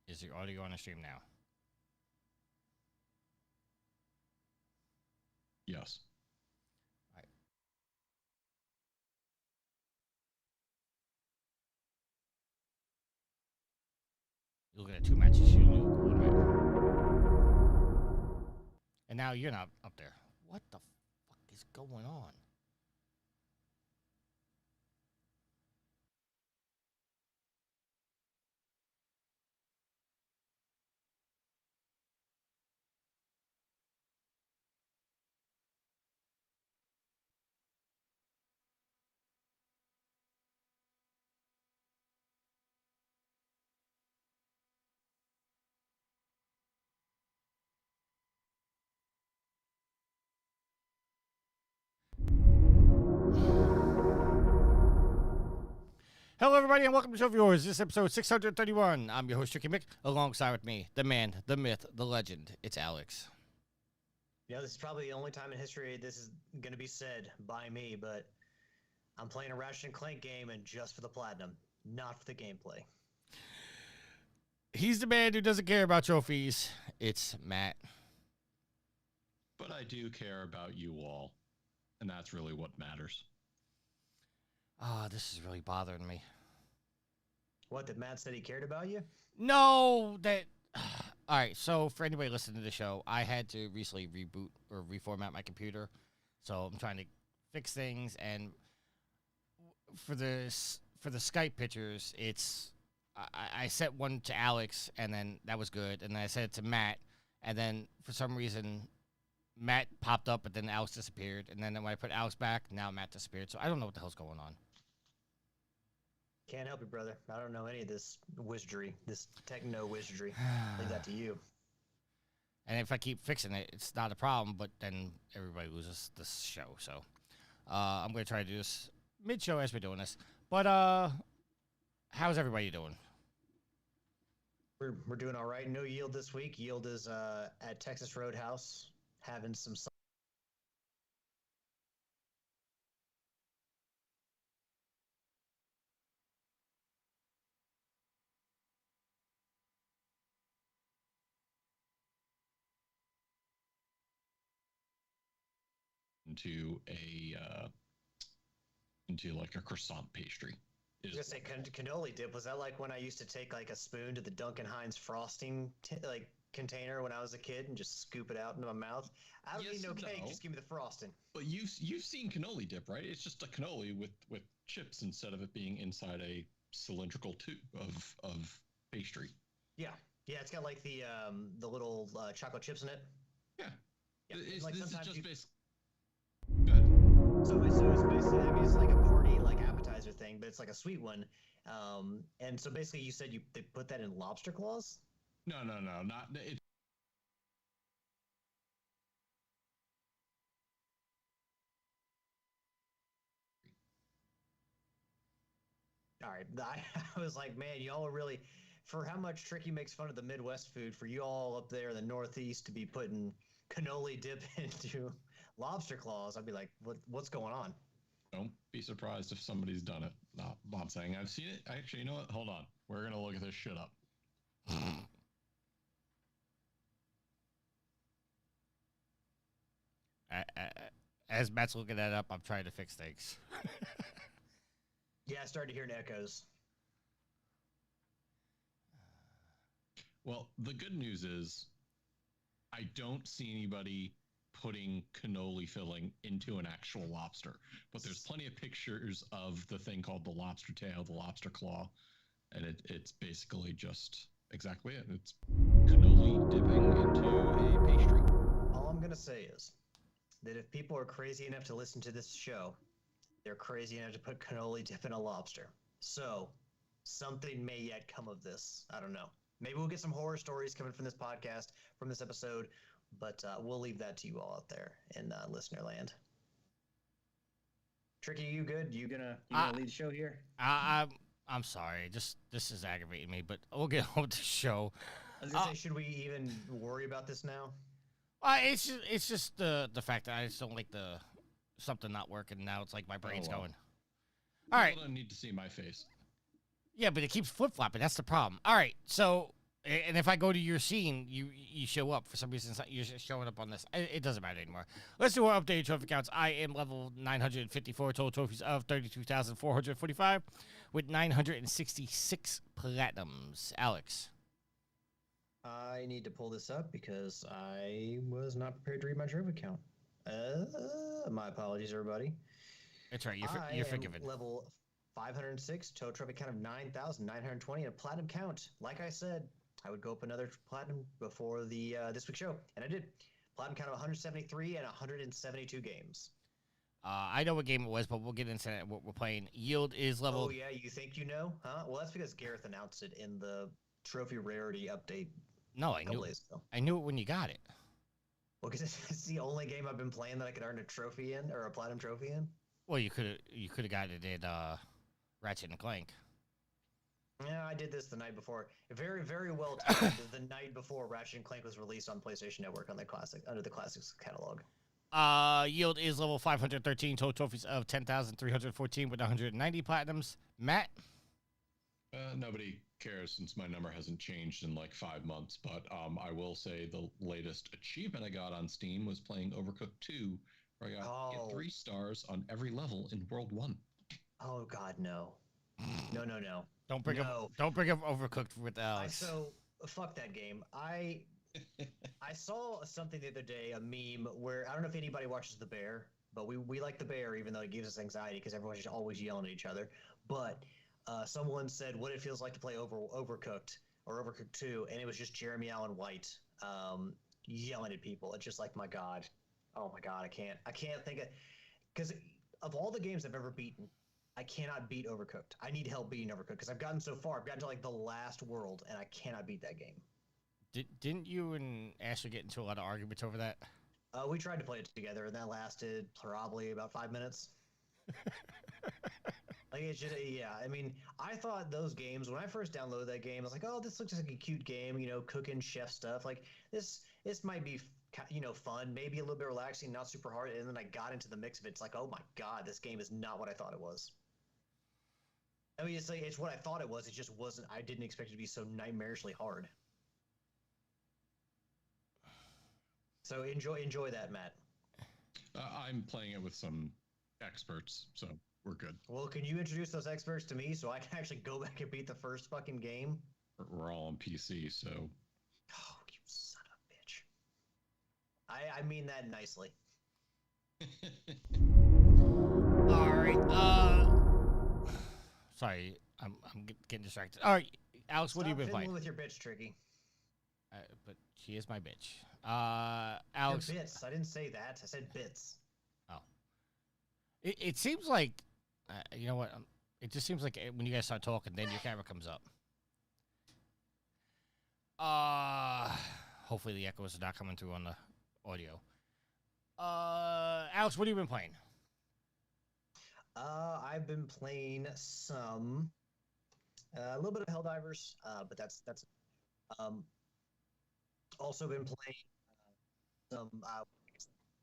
Is the audio on the stream now? Yes. All right. You look at two matches, you only look one match. And now you're not up there. What the fuck is going on? everybody, and welcome to Show Viewers. This is episode 631. I'm your host, Tricky Mick, alongside with me, the man, the myth, the legend. It's Alex. You know, this is probably the only time in history this is going to be said by me, but I'm playing a Ratchet Clank game and just for the platinum, not for the gameplay. He's the man who doesn't care about trophies. It's Matt. But I do care about you all, and that's really what matters. Ah, this is really bothering me. What, that Matt said he cared about you? No, that... All right, so for anybody listening to the show, I had to recently reboot or reformat my computer. So I'm trying to fix things, and for the Skype pictures, it's... I set one to Alex, and then that was good. And then I set it to Matt, and then for some reason, Matt popped up, but then Alex disappeared. And then when I put Alex back, now Matt disappeared. So I don't know what the hell's going on. Can't help you, brother. I don't know any of this wizardry, this techno-wizardry. Leave that to you. And if I keep fixing it, it's not a problem, but then everybody loses this show. So I'm going to try to do this mid-show as we're doing this. But how's everybody doing? We're doing all right. No Yield this week. Yield is at Texas Roadhouse having some... into like a croissant pastry. I was gonna say cannoli dip. Was that like when I used to take like a spoon to the Duncan Hines frosting container when I was a kid and just scoop it out into my mouth? I don't need no cake. Just give me the frosting. But you've seen cannoli dip, right? It's just a cannoli with chips instead of it being inside a cylindrical tube of pastry. Yeah. It's got like the little chocolate chips in it. Yeah. This is just basically. So it's basically, I mean, it's like a party like appetizer thing, but it's like a sweet one. And so basically, you said they put that in lobster claws? No, not it. All right, I was like, man, y'all are really, for how much Tricky makes fun of the Midwest food, for you all up there in the Northeast to be putting cannoli dip into lobster claws, I'd be like, what's going on? Don't be surprised if somebody's done it. No, I'm not saying I've seen it. Actually, you know what? Hold on. We're going to look at this shit up. As Matt's looking that up, I'm trying to fix things. Yeah, I started hearing echoes. Well, the good news is I don't see anybody putting cannoli filling into an actual lobster, but there's plenty of pictures of the thing called the lobster tail, the lobster claw, and it's basically just exactly it. It's cannoli dipping into a pastry. All I'm gonna say is that if people are crazy enough to listen to this show, they're crazy enough to put cannoli dip in a lobster. So something may yet come of this. I don't know. Maybe we'll get some horror stories coming from this podcast, from this episode. But we'll leave that to you all out there in listener land. Tricky, you good? You gonna lead the show here? I'm sorry. This is aggravating me, but we'll get on with the show. I was gonna say, should we even worry about this now? It's just the fact that I just don't like something not working. Now it's like my brain's going. All right. People don't need to see my face. Yeah, but it keeps flip-flopping. That's the problem. All right, so... And if I go to your scene, you show up. For some reason, you're showing up on this. It doesn't matter anymore. Let's do our updated trophy counts. I am level 954, total trophies of 32,445, with 966 platinums. Alex. I need to pull this up because I was not prepared to read my trophy count. My apologies, everybody. That's right. You're forgiven. Level 506, total trophy count of 9,920, and a platinum count. Like I said, I would go up another platinum before the this week's show, and I did. Platinum count of 173 and 172 games. I know what game it was, but we'll get into that. What we're playing. Yield is level. Oh yeah, you think you know? Huh? Well, that's because Gareth announced it in the trophy rarity update. No, I knew. I knew it when you got it. Well, because it's the only game I've been playing that I could earn a trophy in, or a platinum trophy in. Well, you could have gotten it in Ratchet and Clank. Yeah, I did this the night before. Very, very well timed. The night before Ratchet and Clank was released on PlayStation Network on the classic under the classics catalog. Yield is level 513. Total trophies of 10,314 with 190 platinums. Matt. Nobody cares since my number hasn't changed in like 5 months. But I will say the latest achievement I got on Steam was playing Overcooked 2, where I got 3 stars on every level in World 1. Oh God, no, no, no, no. Don't bring up Overcooked with Alex. So fuck that game. I saw something the other day, a meme where I don't know if anybody watches The Bear, but we like The Bear even though it gives us anxiety because everyone's just always yelling at each other. But someone said what it feels like to play Overcooked or Overcooked 2, and it was just Jeremy Allen White yelling at people. It's just like, my God, oh my God, I can't think of, because of all the games I've ever beaten, I cannot beat Overcooked. I need help beating Overcooked because I've gotten so far. I've gotten to like the last world, and I cannot beat that game. Didn't you and Ashley get into a lot of arguments over that? We tried to play it together, and that lasted probably about 5 minutes. Like, it's just, yeah. I mean, I thought those games, when I first downloaded that game, I was like, oh, this looks like a cute game, you know, cooking chef stuff. Like, this might be, you know, fun, maybe a little bit relaxing, not super hard. And then I got into the mix of it. It's like, oh my God, this game is not what I thought it was. I mean, it's like, it's what I thought it was. It just wasn't. I didn't expect it to be so nightmarishly hard. So enjoy that, Matt. I'm playing it with some experts, so we're good. Well, can you introduce those experts to me so I can actually go back and beat the first fucking game? We're all on PC, so. Oh, you son of a bitch. I mean that nicely. All right. Sorry, I'm getting distracted. All right, Alex, Stop what have you been playing? with your bitch, Tricky. But she is my bitch. Alex. Your bits. I didn't say that. I said bits. Oh. It seems like, you know what? It just seems like when you guys start talking, then your camera comes up. Hopefully the echoes are not coming through on the audio. Alex, what have you been playing? I've been playing some, a little bit of Helldivers, but that's also been playing some.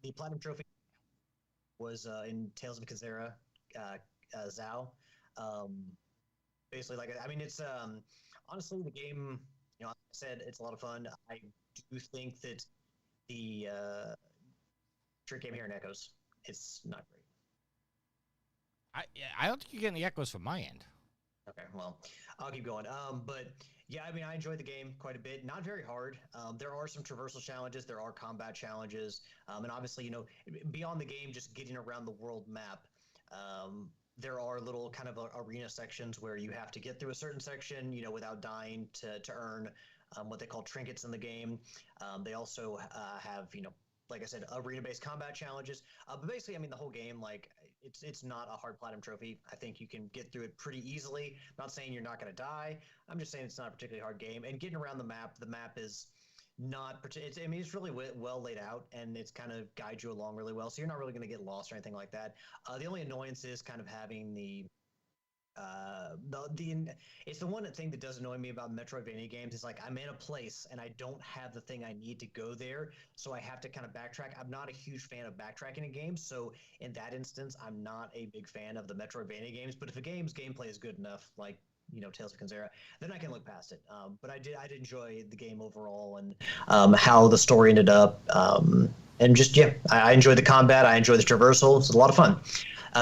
The Platinum Trophy was in Tales of Kenzera, Zao. Basically, like, I mean, it's honestly the game. You know, like I said, it's a lot of fun. I do think that the trick game here in Echoes, it's not great. I don't think you're getting the echoes from my end. Okay, well, I'll keep going. But yeah, I mean, I enjoyed the game quite a bit. Not very hard. There are some traversal challenges. There are combat challenges. And obviously, you know, beyond the game, just getting around the world map, there are little kind of arena sections where you have to get through a certain section, you know, without dying to earn what they call trinkets in the game. They also have, you know, like I said, arena-based combat challenges. But basically, I mean, the whole game, like, it's not a hard platinum trophy. I think you can get through it pretty easily. I'm not saying you're not going to die. I'm just saying it's not a particularly hard game. And getting around the map is not I mean, it's really well laid out, and it's kind of guides you along really well. So you're not really going to get lost or anything like that. The only annoyance is kind of having it's the one thing that does annoy me about Metroidvania games is like I'm in a place and I don't have the thing I need to go there, so I have to kind of backtrack. I'm not a huge fan of backtracking in games, so in that instance, I'm not a big fan of the Metroidvania games. But if a game's gameplay is good enough, like, you know, Tales of Kenzera, then I can look past it. But I did enjoy the game overall and how the story ended up. And just, yeah, I enjoyed the combat. I enjoyed the traversal. It's a lot of fun.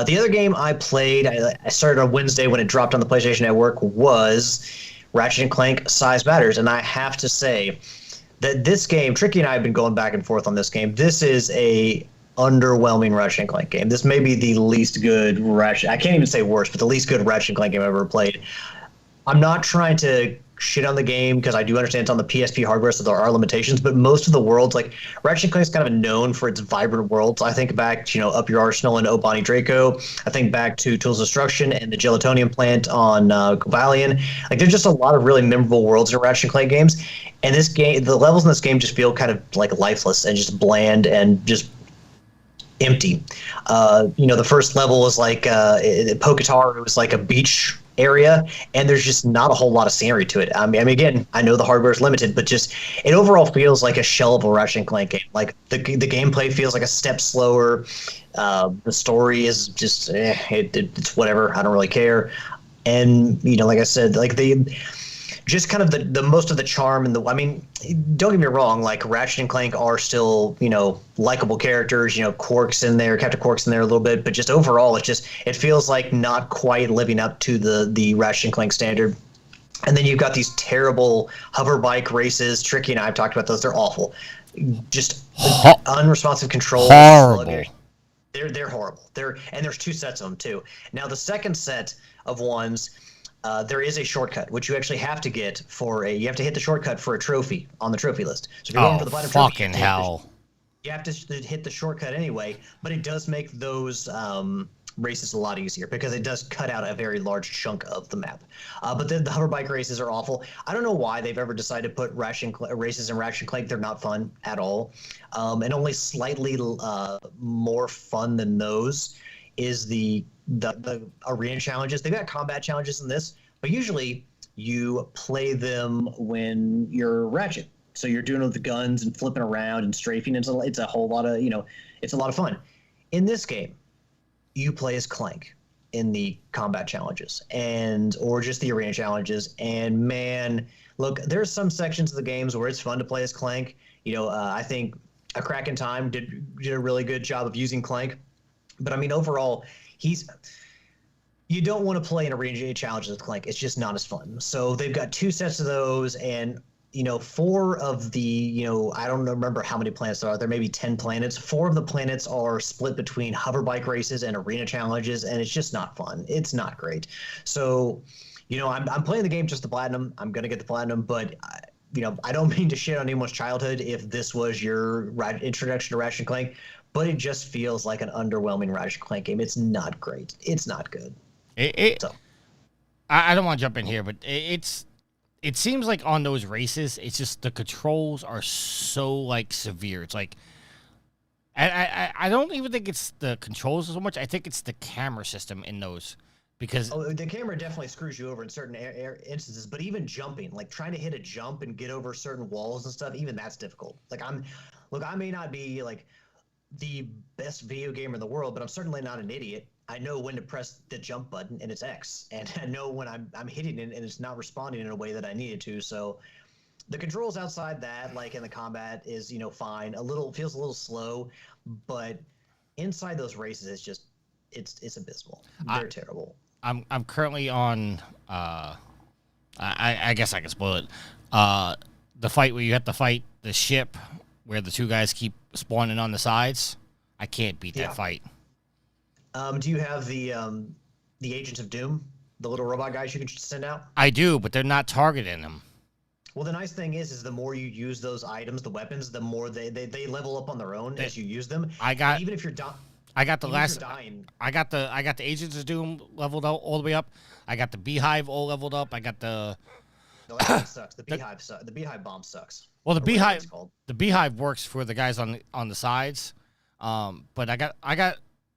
The other game I played, I started on Wednesday when it dropped on the PlayStation Network, was Ratchet & Clank Size Matters. And I have to say that this game, Tricky and I have been going back and forth on this game. This is a underwhelming Ratchet & Clank game. This may be the least good Ratchet, I can't even say worst, but the least good Ratchet & Clank game I've ever played. I'm not trying to shit on the game because I do understand it's on the PSP hardware, so there are limitations, but most of the worlds, like Ratchet & Clank is kind of known for its vibrant worlds. I think back to, you know, Up Your Arsenal and Oh Bonnie Draco. I think back to Tools of Destruction and the Gelatonium plant on Kovalian. Like, there's just a lot of really memorable worlds in Ratchet & Clank games, and this game, the levels in this game just feel kind of like lifeless and just bland and just empty. You know, the first level was like Poketar. It was like a beach area, and there's just not a whole lot of scenery to it. I mean, again, I know the hardware is limited, but just it overall feels like a shell of a Ratchet and Clank game. Like the gameplay feels like a step slower. The story is just it's whatever. I don't really care. And like I said, like just kind of the most of the charm and I mean, don't get me wrong, like Ratchet and Clank are still likable characters. Quark's in there, Captain Quark's in there a little bit, but just overall, it feels like not quite living up to the Ratchet and Clank standard. And then you've got these terrible hover bike races. Tricky and I have talked about those. They're awful. Just unresponsive controls. Horrible. Sluggish. They're horrible. And there's 2 sets of them too. Now the second set of ones. There is a shortcut, which you actually have to get you have to hit the shortcut for a trophy on the trophy list. So if you're going for the platinum trophy, fucking hell. You have to hit the shortcut anyway, but it does make those races a lot easier because it does cut out a very large chunk of the map. But then the hover bike races are awful. I don't know why they've ever decided to put races in Ratchet and Clank. They're not fun at all. And only slightly more fun than those is the arena challenges. They've got combat challenges in this, but usually you play them when you're Ratchet. So you're doing it with the guns and flipping around and strafing. It's a whole lot of, it's a lot of fun. In this game, you play as Clank in the combat challenges or just the arena challenges. And man, look, there's some sections of the games where it's fun to play as Clank. I think A Crack in Time did a really good job of using Clank. But I mean, overall, you don't want to play in arena challenges with Clank. It's just not as fun. So they've got 2 sets of those, and 4 of the I don't remember how many planets there are. There may be 10 planets. 4 of the planets are split between hover bike races and arena challenges, and it's just not fun. It's not great. So, I'm playing the game just the platinum. I'm gonna get the platinum, but I don't mean to shit on anyone's childhood if this was your introduction to Ratchet and Clank. But it just feels like an underwhelming Ratchet Clank game. It's not great. It's not good. I don't want to jump in here, but it seems like on those races, it's just the controls are so severe. It's like I don't even think it's the controls so much. I think it's the camera system in those because the camera definitely screws you over in certain instances. But even jumping, like trying to hit a jump and get over certain walls and stuff, even that's difficult. I may not be the best video gamer in the world, but I'm certainly not an idiot. I know when to press the jump button, and it's X, and I know when I'm hitting it and it's not responding in a way that I needed to. So the controls outside that, in the combat, is fine. Feels a little slow, but inside those races, it's abysmal. They're terrible. I'm currently on. I guess I can spoil it. The fight where you have to fight the ship, where the 2 guys keep spawning on the sides. I can't beat that fight. Do you have the Agents of Doom, the little robot guys you can send out? I do, but they're not targeting them. Well, the nice thing is the more you use those items, the weapons, the more they level up on their own as you use them. Even if you're dying. I got the Agents of Doom leveled out all the way up. I got the Beehive all leveled up. I got the. No, that sucks. The Beehive sucks. The Beehive bomb sucks. Well, the Beehive works for the guys on the sides, but I got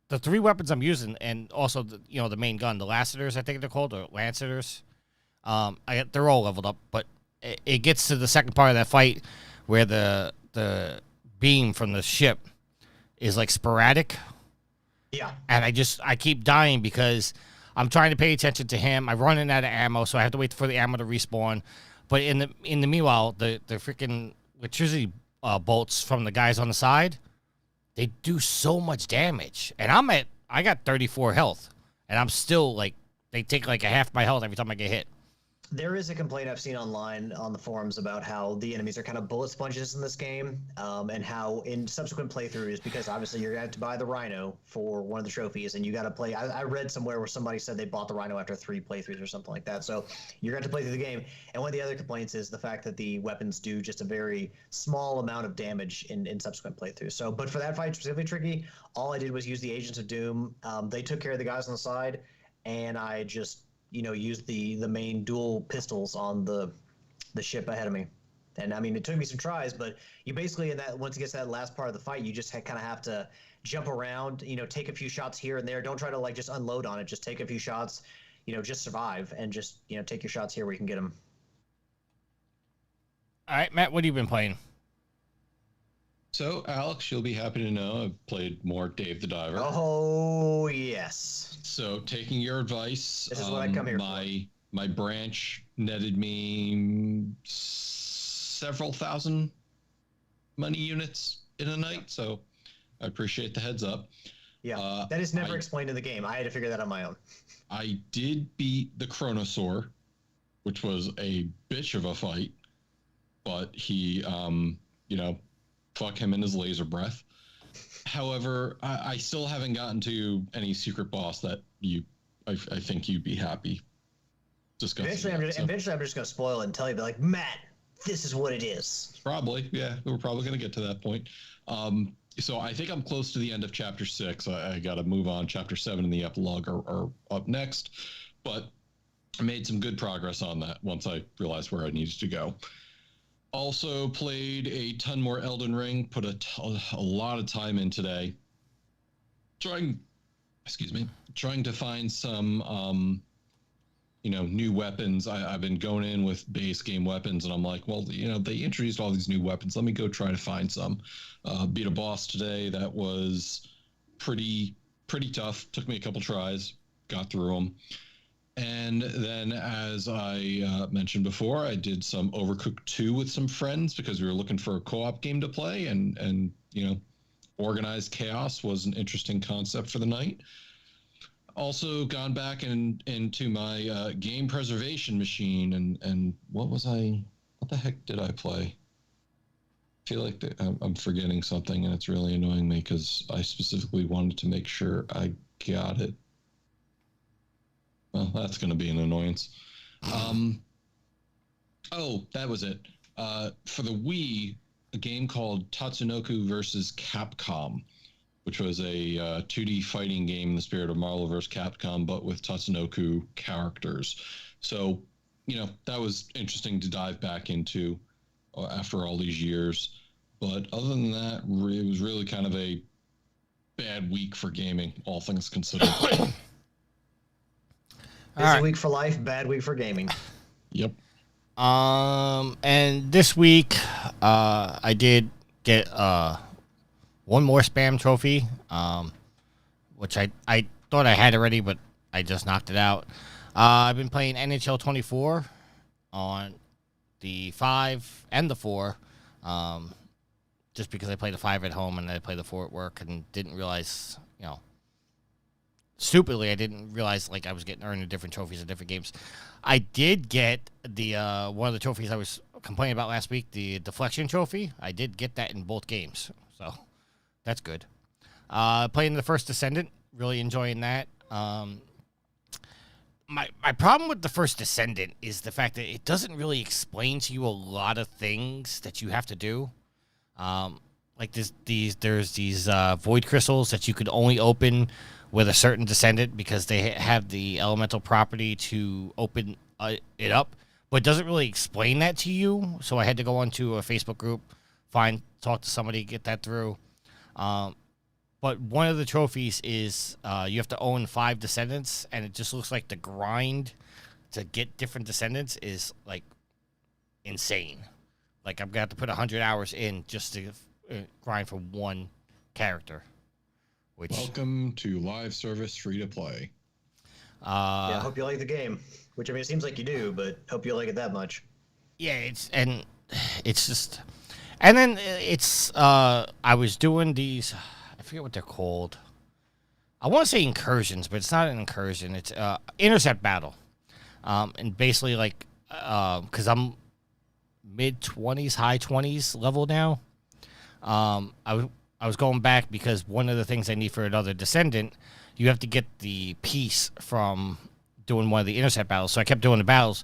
the 3 weapons I'm using, and also the main gun, the Lancetors, I think they're called, or Lancetors. They're all leveled up, but it gets to the second part of that fight where the beam from the ship is sporadic. Yeah. And I keep dying because I'm trying to pay attention to him. I'm running out of ammo, so I have to wait for the ammo to respawn. But in the meanwhile, the freaking electricity bolts from the guys on the side, they do so much damage. And I got 34 health, and I'm still they take a half my health every time I get hit. There is a complaint I've seen online on the forums about how the enemies are kind of bullet sponges in this game, and how in subsequent playthroughs, because obviously you're going to have to buy the Rhino for one of the trophies, and you got to play. I read somewhere where somebody said they bought the Rhino after 3 playthroughs or something like that. So you're going to have to play through the game. And one of the other complaints is the fact that the weapons do just a very small amount of damage in subsequent playthroughs. So, but for that fight specifically, Tricky, all I did was use the Agents of Doom. They took care of the guys on the side, and I just used the main dual pistols on the ship ahead of me. And I mean, it took me some tries, but you basically, once it gets to that last part of the fight, you just kind of have to jump around, take a few shots here and there. Don't try to just unload on it. Just take a few shots, just survive and just take your shots here where you can get them. All right, Matt, what have you been playing? So, Alex, you'll be happy to know I've played more Dave the Diver. Oh yes. So, taking your advice, This is what I come here my branch netted me several thousand money units in a night. So, I appreciate the heads up. Yeah, that is never explained in the game. I had to figure that on my own. I did beat the Chronosaur, which was a bitch of a fight, but he, fuck him and his laser breath. However, I still haven't gotten to any secret boss that I think you'd be happy discussing. Eventually, I'm just going to spoil it and tell you, like, Matt, this is what it is. Probably, yeah. We're probably going to get to that point. So I think I'm close to the end of Chapter 6. I got to move on. Chapter 7 and the epilogue are up next. But I made some good progress on that once I realized where I needed to go. Also played a ton more Elden Ring, put a lot of time in today. Trying to find some, new weapons. I've been going in with base game weapons, and I'm like, well, they introduced all these new weapons. Let me go try to find some. Beat a boss today that was pretty tough. Took me a couple tries, got through them. And then, as I mentioned before, I did some Overcooked 2 with some friends because we were looking for a co-op game to play, and organized chaos was an interesting concept for the night. Also gone back into my game preservation machine, and what the heck did I play? I feel like I'm forgetting something, and it's really annoying me because I specifically wanted to make sure I got it. Well, that's going to be an annoyance. That was it. For the Wii, a game called Tatsunoko vs. Capcom, which was a 2D fighting game in the spirit of Marvel vs. Capcom, but with Tatsunoko characters. So, that was interesting to dive back into after all these years. But other than that, it was really kind of a bad week for gaming, all things considered. Busy week for life, bad week for gaming. Yep. And this week, I did get one more spam trophy, which I thought I had already, but I just knocked it out. I've been playing NHL 24 on the 5 and the 4, just because I played the 5 at home and I played the 4 at work and didn't realize, stupidly, I didn't realize like I was getting earned different trophies in different games. I did get the one of the trophies I was complaining about last week, the deflection trophy. I did get that in both games, so that's good. Playing the First Descendant, really enjoying that. My problem with the First Descendant is the fact that it doesn't really explain to you a lot of things that you have to do. Like there's these void crystals that you could only open with a certain descendant because they have the elemental property to open it up, but it doesn't really explain that to you. So I had to go onto a Facebook group, talk to somebody, get that through. But one of the trophies is you have to own 5 descendants, and it just looks like the grind to get different descendants is like insane. Like I'm gonna have to put 100 hours in just to grind for one character. Welcome to live service free to play. I hope you like the game. Which, I mean, it seems like you do, but hope you like it that much. Yeah, it's just... And then it's... I was doing these... I forget what they're called. I want to say incursions, but it's not an incursion. It's intercept battle. And basically, like... Because I'm mid-20s, high 20s level now. I was going back because one of the things I need for another descendant, you have to get the piece from doing one of the intercept battles. So I kept doing the battles,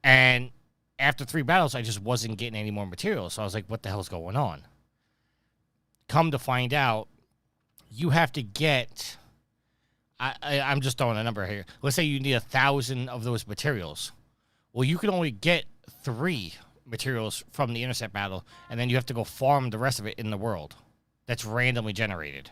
and after 3 battles, I just wasn't getting any more material. So I was like, what the hell's going on? Come to find out, you have to get... I'm just throwing a number here. Let's say you need 1,000 of those materials. Well, you can only get 3 materials from the intercept battle, and then you have to go farm the rest of it in the world. That's randomly generated.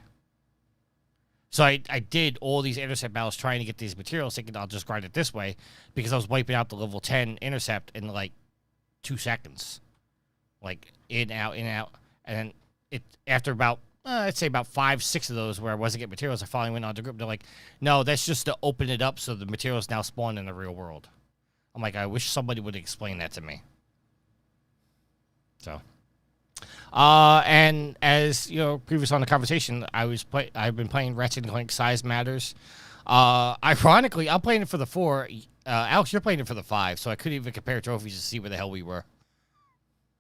So I did all these intercept battles trying to get these materials, thinking I'll just grind it this way, because I was wiping out the level 10 intercept in like 2 seconds, like in out, and then it after about I'd say about 5-6 of those where I wasn't getting materials, I finally went on to group. They're like, no, that's just to open it up so the materials now spawn in the real world. I'm like, I wish somebody would explain that to me. So. And as you know, previous on the conversation, I've been playing Ratchet Clank Size Matters. Ironically, I'm playing it for the 4. Alex, you're playing it for the 5, so I couldn't even compare trophies to see where the hell we were.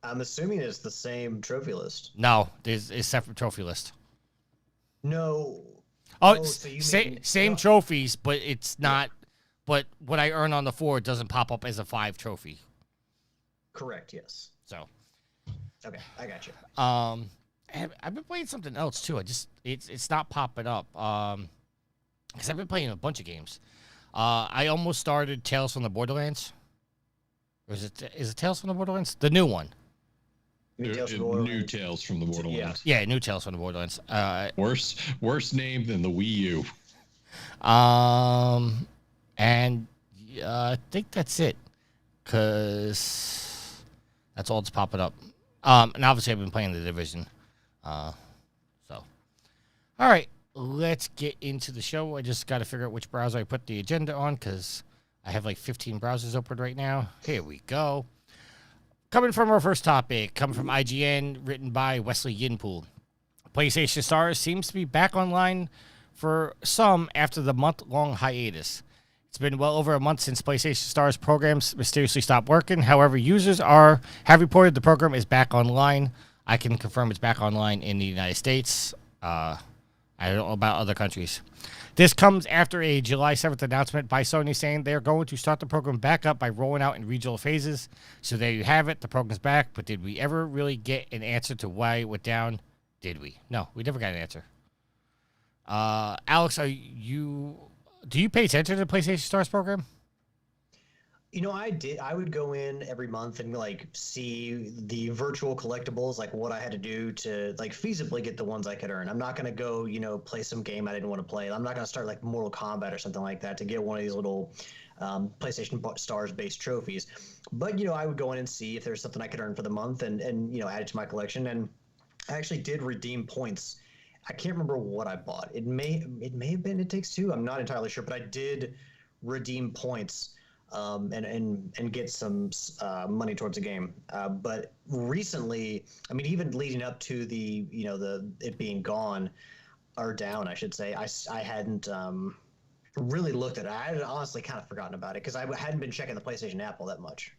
I'm assuming it's the same trophy list. No, there's a separate trophy list. No. Oh, so you mean, same trophies, but it's not. But what I earn on the 4 doesn't pop up as a 5 trophy. Correct. Yes. So. Okay, I got you. I've been playing something else too. It's not popping up. Because I've been playing a bunch of games. I almost started Tales from the Borderlands. Or is it Tales from the Borderlands? The new one. New Tales from the Borderlands. Yeah, new Tales from the Borderlands. Worse name than the Wii U. And I think that's it. Because that's all that's popping up. And obviously I've been playing The Division. So. All right, let's get into the show. I just got to figure out which browser I put the agenda on because I have like 15 browsers open right now. Here we go. Coming from our first topic, coming from IGN, written by Wesley Yinpool. PlayStation Stars seems to be back online for some after the month-long hiatus. It's been well over a month since PlayStation Stars programs mysteriously stopped working. However, users have reported the program is back online. I can confirm it's back online in the United States. I don't know about other countries. This comes after a July 7th announcement by Sony saying they're going to start the program back up by rolling out in regional phases. So there you have it. The program's back. But did we ever really get an answer to why it went down? Did we? No, we never got an answer. Alex, do you pay attention to the PlayStation Stars program? You know, I did. I would go in every month and like see the virtual collectibles, like what I had to do to like feasibly get the ones I could earn. I'm not going to go, play some game I didn't want to play. I'm not going to start like Mortal Kombat or something like that to get one of these little PlayStation Stars based trophies. But, I would go in and see if there's something I could earn for the month and add it to my collection. And I actually did redeem points. I can't remember what I bought. It may have been It Takes Two. I'm not entirely sure, but I did redeem points and get some money towards the game. But recently, I mean, even leading up to the it being gone or down, I should say, I hadn't really looked at it. I had honestly kind of forgotten about it because I hadn't been checking the PlayStation app all that much.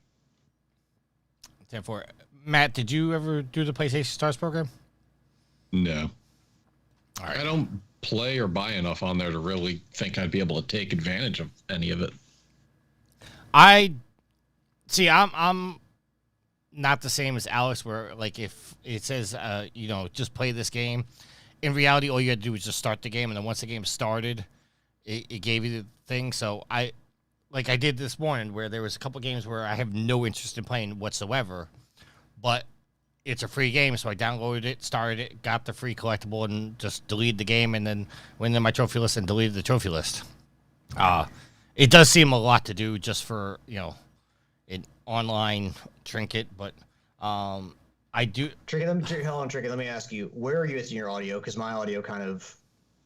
10-4. Matt, did you ever do the PlayStation Stars program? No. All right. I don't play or buy enough on there to really think I'd be able to take advantage of any of it. I'm not the same as Alex, where like if it says just play this game, in reality all you had to do was just start the game, and then once the game started, it gave you the thing. So I did this morning where there was a couple games where I have no interest in playing whatsoever, but it's a free game, so I downloaded it, started it, got the free collectible, and just deleted the game, and then went into my trophy list and deleted the trophy list. It does seem a lot to do just for, an online trinket, but I do... Hold on, Tricky, let me ask you, where are you at in your audio? Because my audio kind of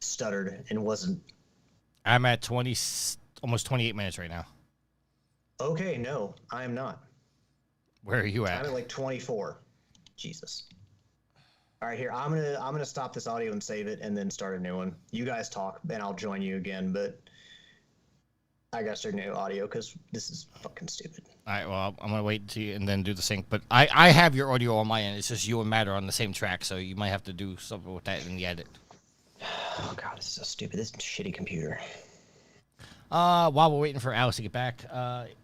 stuttered and wasn't... I'm at almost 28 minutes right now. Okay, no, I am not. Where are you at? I'm at like 24. Jesus. All right, here, I'm gonna stop this audio and save it and then start a new one. You guys talk, and I'll join you again, but... I gotta start new audio because this is fucking stupid. All right, well, I'm gonna wait to and then do the sync. But I have your audio on my end. It's just you and Matt are on the same track, so you might have to do something with that in the edit. Oh god, this is so stupid. This shitty computer. While we're waiting for Alex to get back,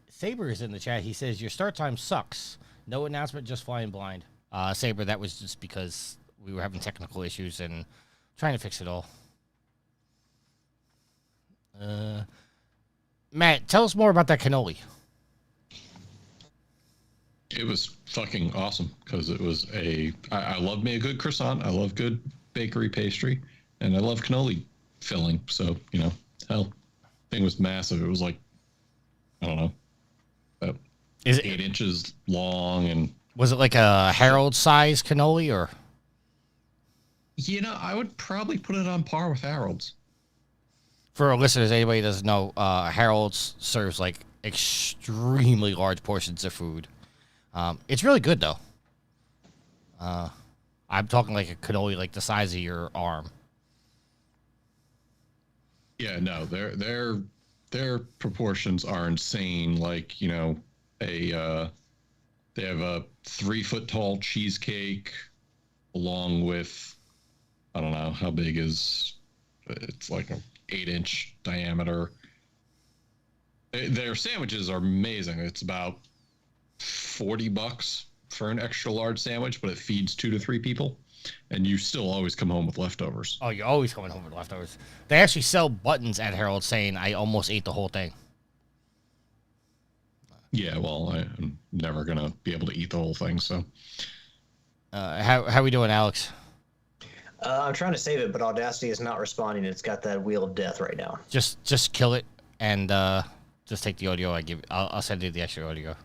Saber is in the chat. He says your start time sucks. No announcement, just flying blind. Saber, that was just because we were having technical issues and trying to fix it all. Matt, tell us more about that cannoli. It was fucking awesome because it was I love me a good croissant. I love good bakery pastry, and I love cannoli filling. So, hell, thing was massive. It was like, I don't know, about Is it 8 inches long. And, was it like a Harold size cannoli or? I would probably put it on par with Harold's. For our listeners, anybody who doesn't know, Harold's serves like extremely large portions of food. It's really good though. I'm talking like a cannoli like the size of your arm. Yeah, no, their proportions are insane. Like, they have a 3-foot tall cheesecake along with, I don't know how big it's like a 8-inch diameter. Their sandwiches are amazing. It's about $40 for an extra large sandwich, but it feeds 2 to 3 people, and you still always come home with leftovers. Oh, you're always coming home with leftovers. They actually sell buttons at Harold saying, "I almost ate the whole thing." Yeah, well, I'm never gonna be able to eat the whole thing. So, how we doing, Alex? I'm trying to save it, but Audacity is not responding. It's got that wheel of death right now. Just kill it and just take the audio I give. I'll send you the extra audio.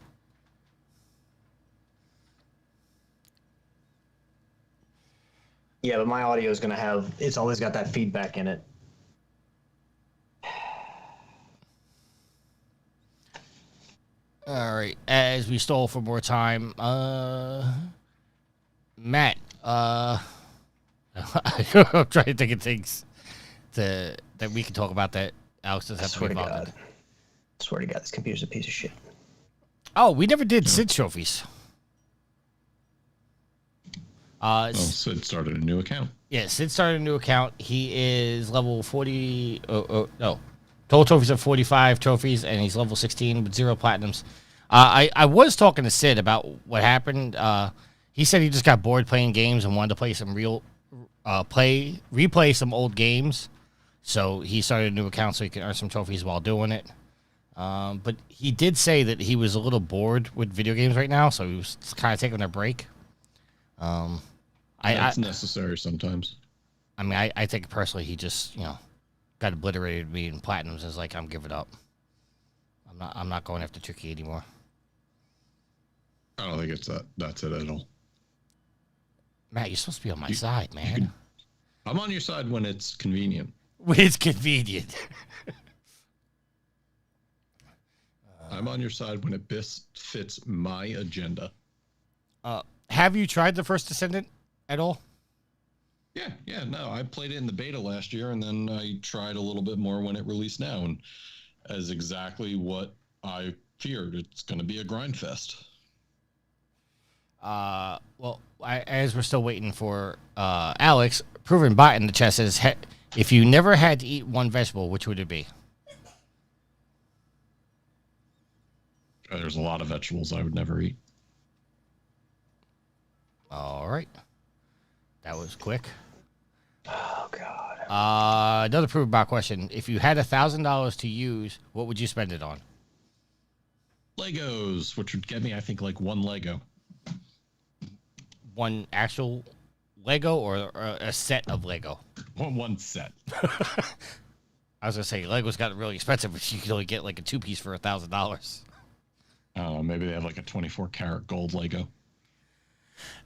Yeah, but my audio is going to have, it's always got that feedback in it. All right, as we stall for more time, Matt, I'm trying to think of things that we can talk about that Alex doesn't have to be involved in. Swear to God, this computer's a piece of shit. Oh, we never did Sid trophies. Sid started a new account. Yeah, Sid started a new account. He is level 40. No. Total trophies are 45 trophies, and he's level 16 with 0 platinums. I was talking to Sid about what happened. He said he just got bored playing games and wanted to play some replay some old games. So he started a new account so he could earn some trophies while doing it. But he did say that he was a little bored with video games right now, so he was kind of taking a break. That's necessary sometimes. I mean, I think personally he just, got obliterated me in platinums. Is like, I'm giving up. I'm not going after Tricky anymore. I don't think that's it at all. Matt, you're supposed to be on my side, man. I'm on your side when it's convenient. When it's convenient. I'm on your side when it best fits my agenda. Have you tried the First Descendant at all? Yeah, no. I played it in the beta last year, and then I tried a little bit more when it released now, and as exactly what I feared. It's going to be a grind fest. Well, as we're still waiting for Alex, Proven Bot in the chat says, if you never had to eat one vegetable, which would it be? There's a lot of vegetables I would never eat. All right. That was quick. Oh, God. Another Proven Bot question. If you had $1,000 to use, what would you spend it on? Legos, which would get me, I think, like one Lego. One actual Lego or a set of Lego? One set. I was going to say, Lego's got really expensive, but you can only get like a 2-piece for $1,000. I don't know, maybe they have like a 24-karat gold Lego.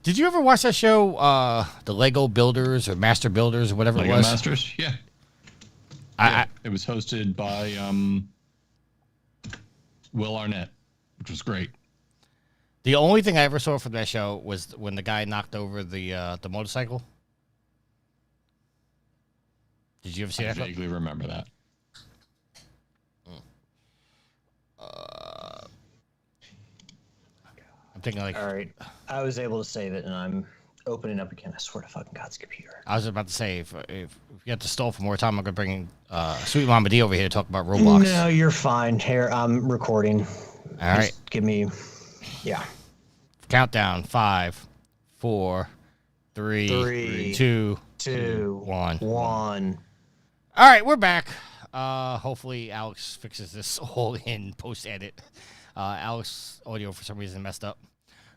Did you ever watch that show, the Lego Builders or Master Builders or whatever Lego it was? Masters? Yeah. It was hosted by Will Arnett, which was great. The only thing I ever saw from that show was when the guy knocked over the motorcycle. Did you ever see that? I vaguely remember that. I'm thinking like... All right. I was able to save it, and I'm opening up again. I swear to fucking God's computer. I was about to say, if you have to stall for more time, I'm going to bring Sweet Mama D over here to talk about Roblox. No, you're fine. Here, I'm recording. All right. Just give me... Yeah. Countdown. 5, 4, 3, 2, 1. All right, we're back. Hopefully Alex fixes this all in post-edit. Alex audio for some reason messed up.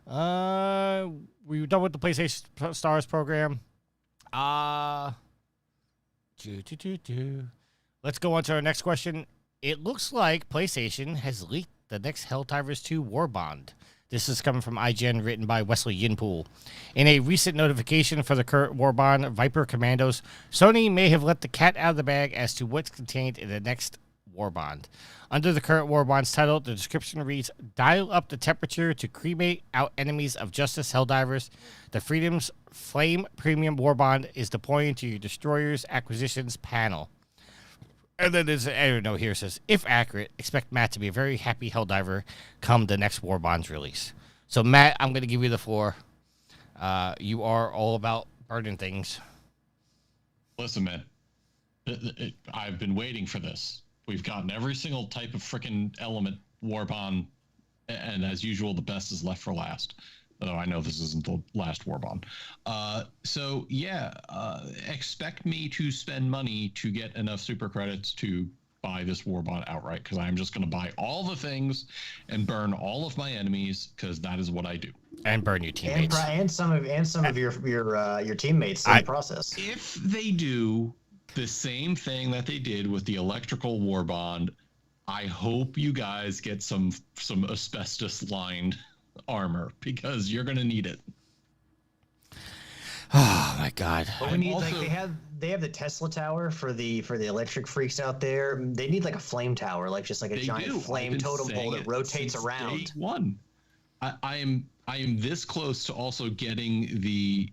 We were done with the PlayStation Stars program. Let's go on to our next question. It looks like PlayStation has leaked the next Helldivers 2 War Bond. This is coming from IGN, written by Wesley Yinpool. In a recent notification for the current War Bond, Viper Commandos, Sony may have let the cat out of the bag as to what's contained in the next War Bond. Under the current War Bond's title, the description reads, "Dial up the temperature to cremate out enemies of justice Helldivers. The Freedom's Flame Premium War Bond is deploying to your Destroyer's Acquisitions panel." And then there's an editor note here that says, if accurate, expect Matt to be a very happy Helldiver come the next War Bonds release. So, Matt, I'm going to give you the floor. You are all about burning things. Listen, man, I've been waiting for this. We've gotten every single type of freaking element War Bond, and as usual, the best is left for last. Although I know this isn't the last War Bond. Expect me to spend money to get enough super credits to buy this War Bond outright, because I'm just going to buy all the things and burn all of my enemies, because that is what I do. And burn your teammates. And some of your teammates in the process. If they do the same thing that they did with the electrical War Bond, I hope you guys get some asbestos lined armor, because you're gonna need it. Oh my god! But we need they have the Tesla tower for the electric freaks out there. They need like a flame tower, like just like a giant flame totem pole that rotates around. Day one, I am this close to also getting the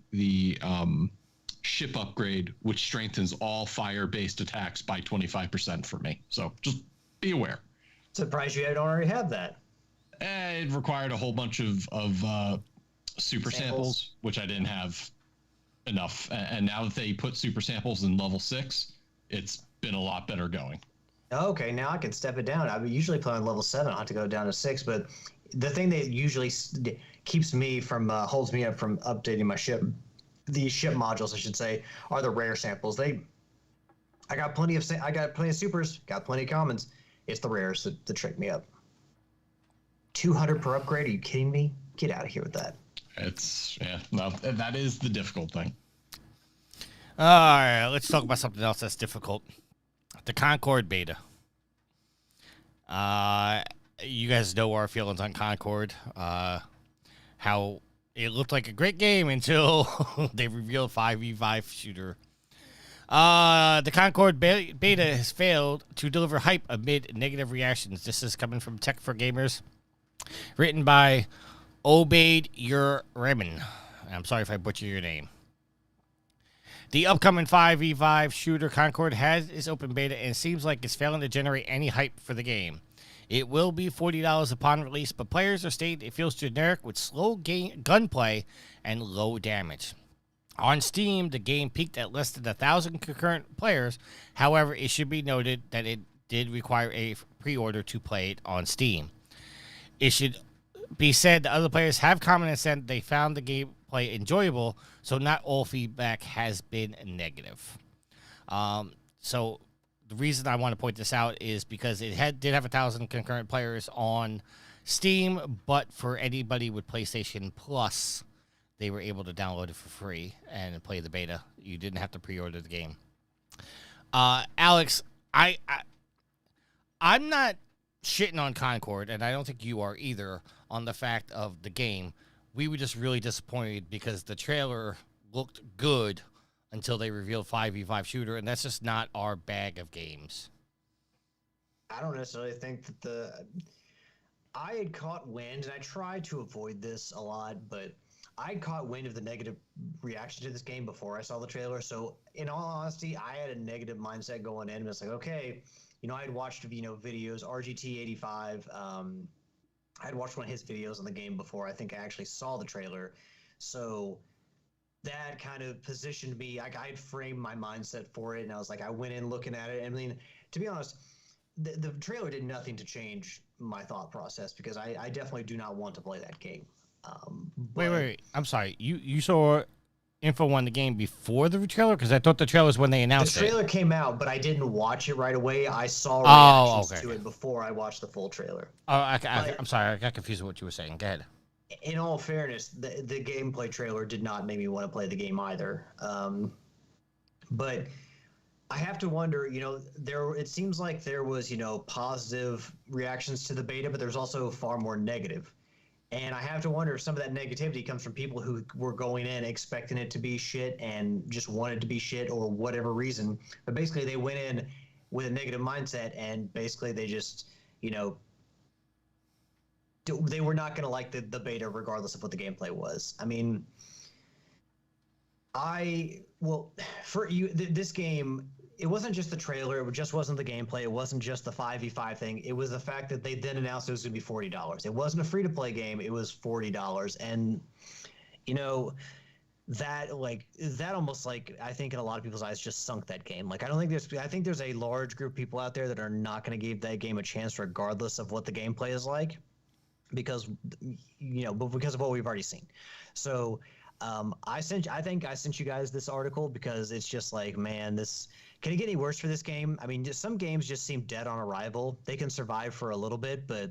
ship upgrade, which strengthens all fire-based attacks by 25% for me. So just be aware. Surprised you don't already have that. It required a whole bunch of super samples, which I didn't have enough. And now that they put super samples in level 6, it's been a lot better going. Okay, now I can step it down. I would usually play on level 7. I'll have to go down to 6. But the thing that usually keeps me from, holds me up from updating my ship, the ship modules, I should say, are the rare samples. I got plenty of supers, got plenty of commons. It's the rares that trick me up. 200 per upgrade? Are you kidding me? Get out of here with that. That is the difficult thing. All right, let's talk about something else that's difficult. The Concord beta. You guys know our feelings on Concord. How it looked like a great game until they revealed 5v5 shooter. The Concord beta has failed to deliver hype amid negative reactions. This is coming from Tech for Gamers. Written by Obaid Ur-Remen. I'm sorry if I butcher your name. The upcoming 5v5 shooter Concord has its open beta and seems like it's failing to generate any hype for the game. It will be $40 upon release, but players are stating it feels generic with slow gunplay and low damage. On Steam, the game peaked at less than 1,000 concurrent players. However, it should be noted that it did require a pre-order to play it on Steam. It should be said that other players have commented and said they found the gameplay enjoyable, so not all feedback has been negative. So the reason I want to point this out is because it did have 1,000 concurrent players on Steam, but for anybody with PlayStation Plus, they were able to download it for free and play the beta. You didn't have to pre-order the game. Alex, I'm not shitting on Concord, and I don't think you are either, on the fact of the game. We were just really disappointed because the trailer looked good until they revealed 5v5 shooter, and that's just not our bag of games. I don't necessarily think that I had caught wind, and I tried to avoid this a lot, but I caught wind of the negative reaction to this game before I saw the trailer. So in all honesty, I had a negative mindset going in, and it's like, okay, I had watched, videos, RGT85. I had watched one of his videos on the game before I think I actually saw the trailer. So that kind of positioned me. I had framed my mindset for it, and I was like, I went in looking at it. I mean, to be honest, the trailer did nothing to change my thought process, because I definitely do not want to play that game. Wait. I'm sorry. You saw info on the game before the trailer? Because I thought the trailer was when they announced it. The trailer came out, but I didn't watch it right away. I saw reactions to it before I watched the full trailer. Oh, I'm sorry. I got confused with what you were saying. Go ahead. In all fairness, the gameplay trailer did not make me want to play the game either. But I have to wonder, it seems like there was, positive reactions to the beta, but there's also far more negative. And I have to wonder if some of that negativity comes from people who were going in expecting it to be shit and just wanted to be shit or whatever reason. But basically, they went in with a negative mindset and basically they just, they were not going to like the beta regardless of what the gameplay was. I mean, for you, this game, it wasn't just the trailer. It just wasn't the gameplay. It wasn't just the 5v5 thing. It was the fact that they then announced it was going to be $40. It wasn't a free-to-play game. It was $40. And, that almost, I think in a lot of people's eyes just sunk that game. I think there's a large group of people out there that are not going to give that game a chance regardless of what the gameplay is like because of what we've already seen. So I think I sent you guys this article because it's just like, man, can it get any worse for this game? I mean, some games just seem dead on arrival. They can survive for a little bit, but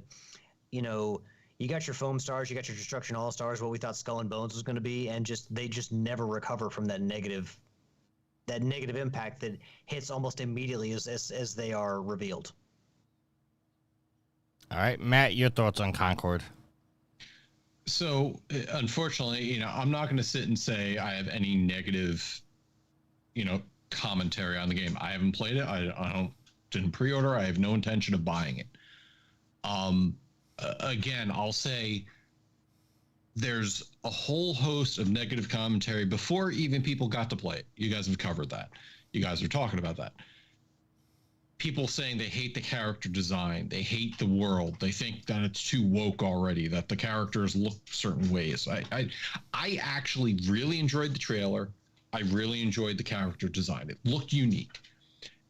you got your foam stars, you got your destruction all stars, what we thought Skull and Bones was going to be, and they just never recover from that negative impact that hits almost immediately as they are revealed. All right, Matt, your thoughts on Concord? So, unfortunately, I'm not going to sit and say I have any negative, commentary on the game. I haven't played it. I didn't pre-order. I have no intention of buying it. Again, I'll say there's a whole host of negative commentary before even people got to play it. You guys have covered that. You guys are talking about that. People saying they hate the character design, they hate the world, they think that it's too woke already, that the characters look certain ways. I actually really enjoyed the trailer. I really enjoyed the character design. It looked unique.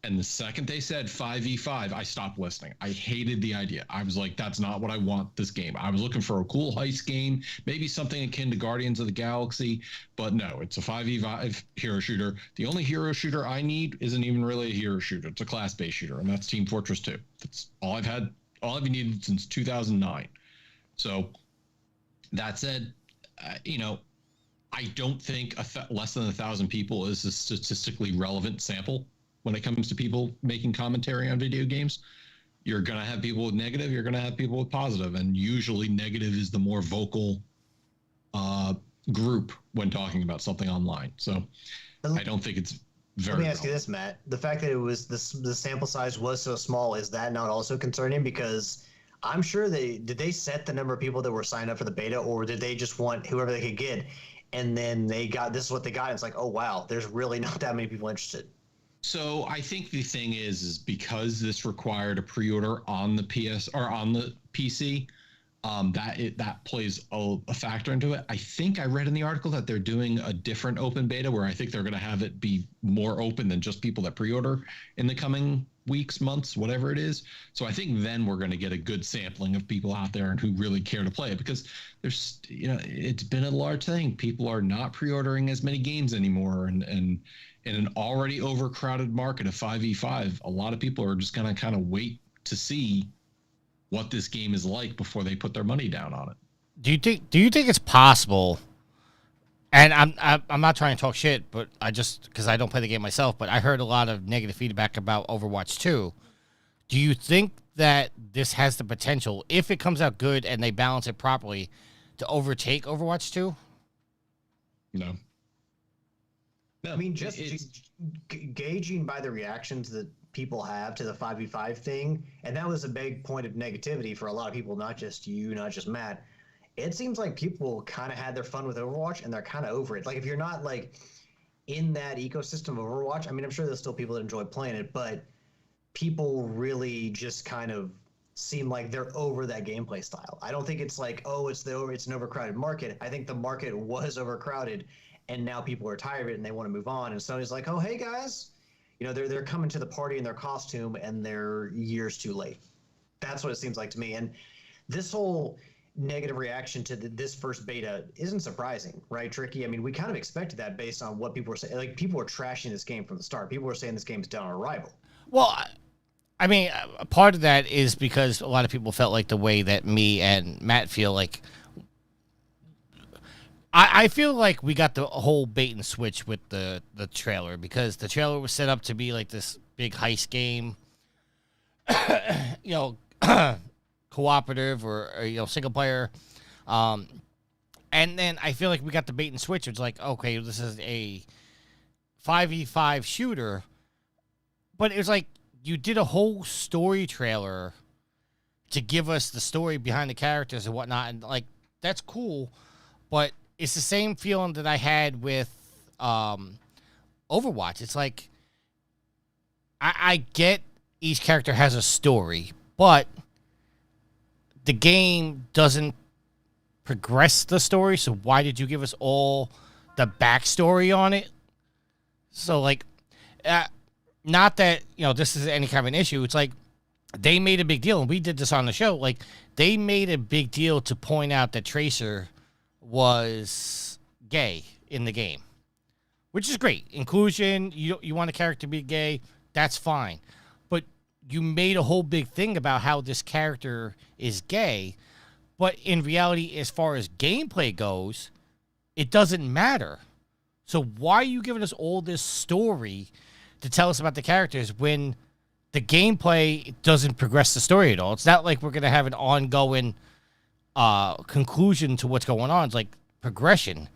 And the second they said 5v5, I stopped listening. I hated the idea. I was like, that's not what I want this game. I was looking for a cool heist game, maybe something akin to Guardians of the Galaxy, but no, it's a 5v5 hero shooter. The only hero shooter I need isn't even really a hero shooter. It's a class-based shooter, and that's Team Fortress 2. That's all I've needed since 2009. So that said, I don't think less than 1,000 people is a statistically relevant sample when it comes to people making commentary on video games. You're going to have people with negative, you're going to have people with positive, and usually negative is the more vocal group when talking about something online. So I don't think it's very Let me ask you this, Matt. The fact that it was the sample size was so small, is that not also concerning? Because I'm sure did they set the number of people that were signed up for the beta, or did they just want whoever they could get? And then this is what they got. And it's like, oh, wow, there's really not that many people interested. So I think the thing is because this required a pre-order on the PS or on the PC, that plays a factor into it. I think I read in the article that they're doing a different open beta where I think they're going to have it be more open than just people that pre-order in the coming weeks, months, whatever it is. So I think then we're going to get a good sampling of people out there and who really care to play it, because there's, it's been a large thing. People are not pre-ordering as many games anymore, and in an already overcrowded market of 5v5, a lot of people are just going to kind of wait to see what this game is like before they put their money down on it. Do you think it's possible? And I'm not trying to talk shit, but because I don't play the game myself, but I heard a lot of negative feedback about Overwatch 2. Do you think that this has the potential, if it comes out good and they balance it properly, to overtake Overwatch 2? No. I mean, just gauging by the reactions that people have to the 5v5 thing, and that was a big point of negativity for a lot of people, not just you, not just Matt. It seems like people kind of had their fun with Overwatch, and they're kind of over it. Like, if you're not, in that ecosystem of Overwatch, I mean, I'm sure there's still people that enjoy playing it, but people really just kind of seem like they're over that gameplay style. I don't think it's like, oh, it's an overcrowded market. I think the market was overcrowded, and now people are tired of it and they want to move on. And Sony's like, oh, hey guys, they're coming to the party in their costume and they're years too late. That's what it seems like to me. And this whole negative reaction to this first beta isn't surprising, right, Tricky? I mean, we kind of expected that based on what people were saying. Like, people were trashing this game from the start. People were saying this game's done on arrival. Well, I mean, a part of that is because a lot of people felt like the way that me and Matt feel. Like, I feel like we got the whole bait and switch with the trailer, because the trailer was set up to be like this big heist game, you know, cooperative or you know, single player. And then I feel like we got the bait and switch. It's like, okay, this is a 5v5 shooter, but it was like you did a whole story trailer to give us the story behind the characters and whatnot, and like that's cool, but it's the same feeling that I had with Overwatch. It's like I get each character has a story, but the game doesn't progress the story, so why did you give us all the backstory on it? So, like, not that, you know, this is any kind of an issue. It's like they made a big deal, and we did this on the show. Like, they made a big deal to point out that Tracer was gay in the game, which is great. Inclusion, you want a character to be gay, that's fine. But you made a whole big thing about how this character is gay, but in reality, as far as gameplay goes, it doesn't matter. So why are you giving us all this story to tell us about the characters when the gameplay doesn't progress the story at all? It's not like we're going to have an ongoing conclusion to what's going on. It's like progression.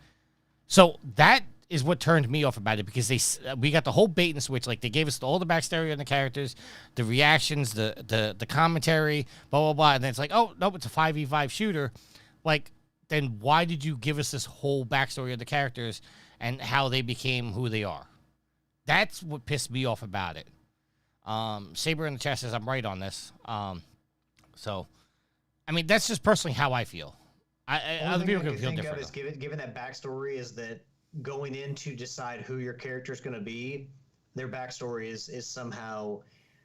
So that is what turned me off about it, because we got the whole bait and switch. Like, they gave us all the backstory on the characters, the reactions, the commentary, blah, blah, blah. And then it's like, oh, no, it's a 5v5 shooter. Like, then why did you give us this whole backstory of the characters and how they became who they are? That's what pissed me off about it. Saber in the chat says I'm right on this. So, I mean, that's just personally how I feel. Other people can feel different. Given that backstory is that going in to decide who your character is going to be, their backstory is somehow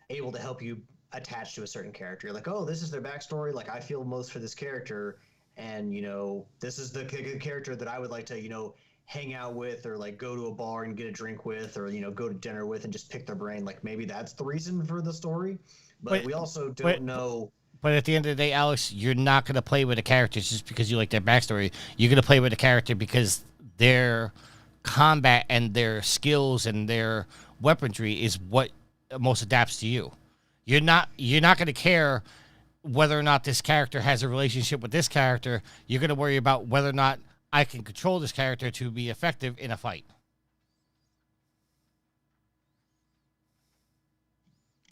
able to help you attach to a certain character. You're like, oh, this is their backstory. Like, I feel most for this character, and you know, this is the character that I would like to, you know, hang out with, or like go to a bar and get a drink with, or you know, go to dinner with and just pick their brain. Like, maybe that's the reason for the story, but we also don't know. But at the end of the day, Alex, you're not going to play with the characters just because you like their backstory. You're going to play with the character because their combat and their skills and their weaponry is what most adapts to you. You're not going to care whether or not this character has a relationship with this character. You're going to worry about whether or not I can control this character to be effective in a fight.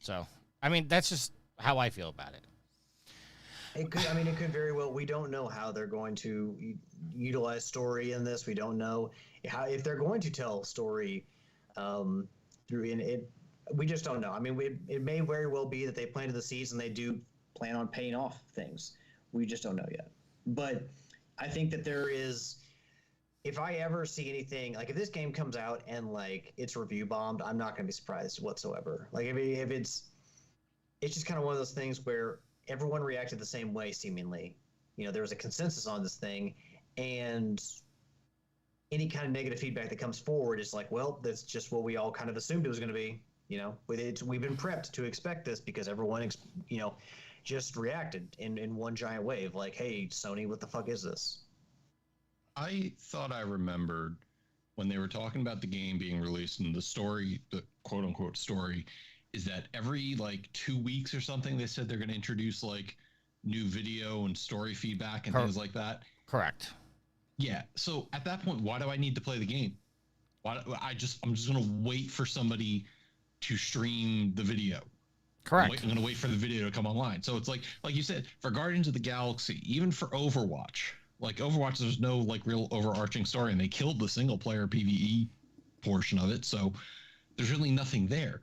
So, I mean, that's just how I feel about it. It could very well. We don't know how they're going to utilize story in this. We don't know if they're going to tell story through in it. We just don't know. I mean, it may very well be that they planted the seeds and they do plan on paying off things. We just don't know yet. But I think that there is. If I ever see anything, like if this game comes out and like it's review bombed, I'm not going to be surprised whatsoever. Like if it's just kind of one of those things where everyone reacted the same way, seemingly. You know, there was a consensus on this thing, and any kind of negative feedback that comes forward is like, well, that's just what we all kind of assumed it was going to be. You know, we've been prepped to expect this because everyone, you know, just reacted in one giant wave. Like, hey, Sony, what the fuck is this? I thought I remembered when they were talking about the game being released and the story, the quote unquote story, is that every like 2 weeks or something, they said they're going to introduce like new video and story feedback and things like that. Correct. Yeah. So at that point, why do I need to play the game? I'm just going to wait for somebody to stream the video. Correct. I'm going to wait for the video to come online. So it's like you said, for Guardians of the Galaxy, even for Overwatch, like Overwatch, there's no like real overarching story, and they killed the single player PvE portion of it. So there's really nothing there.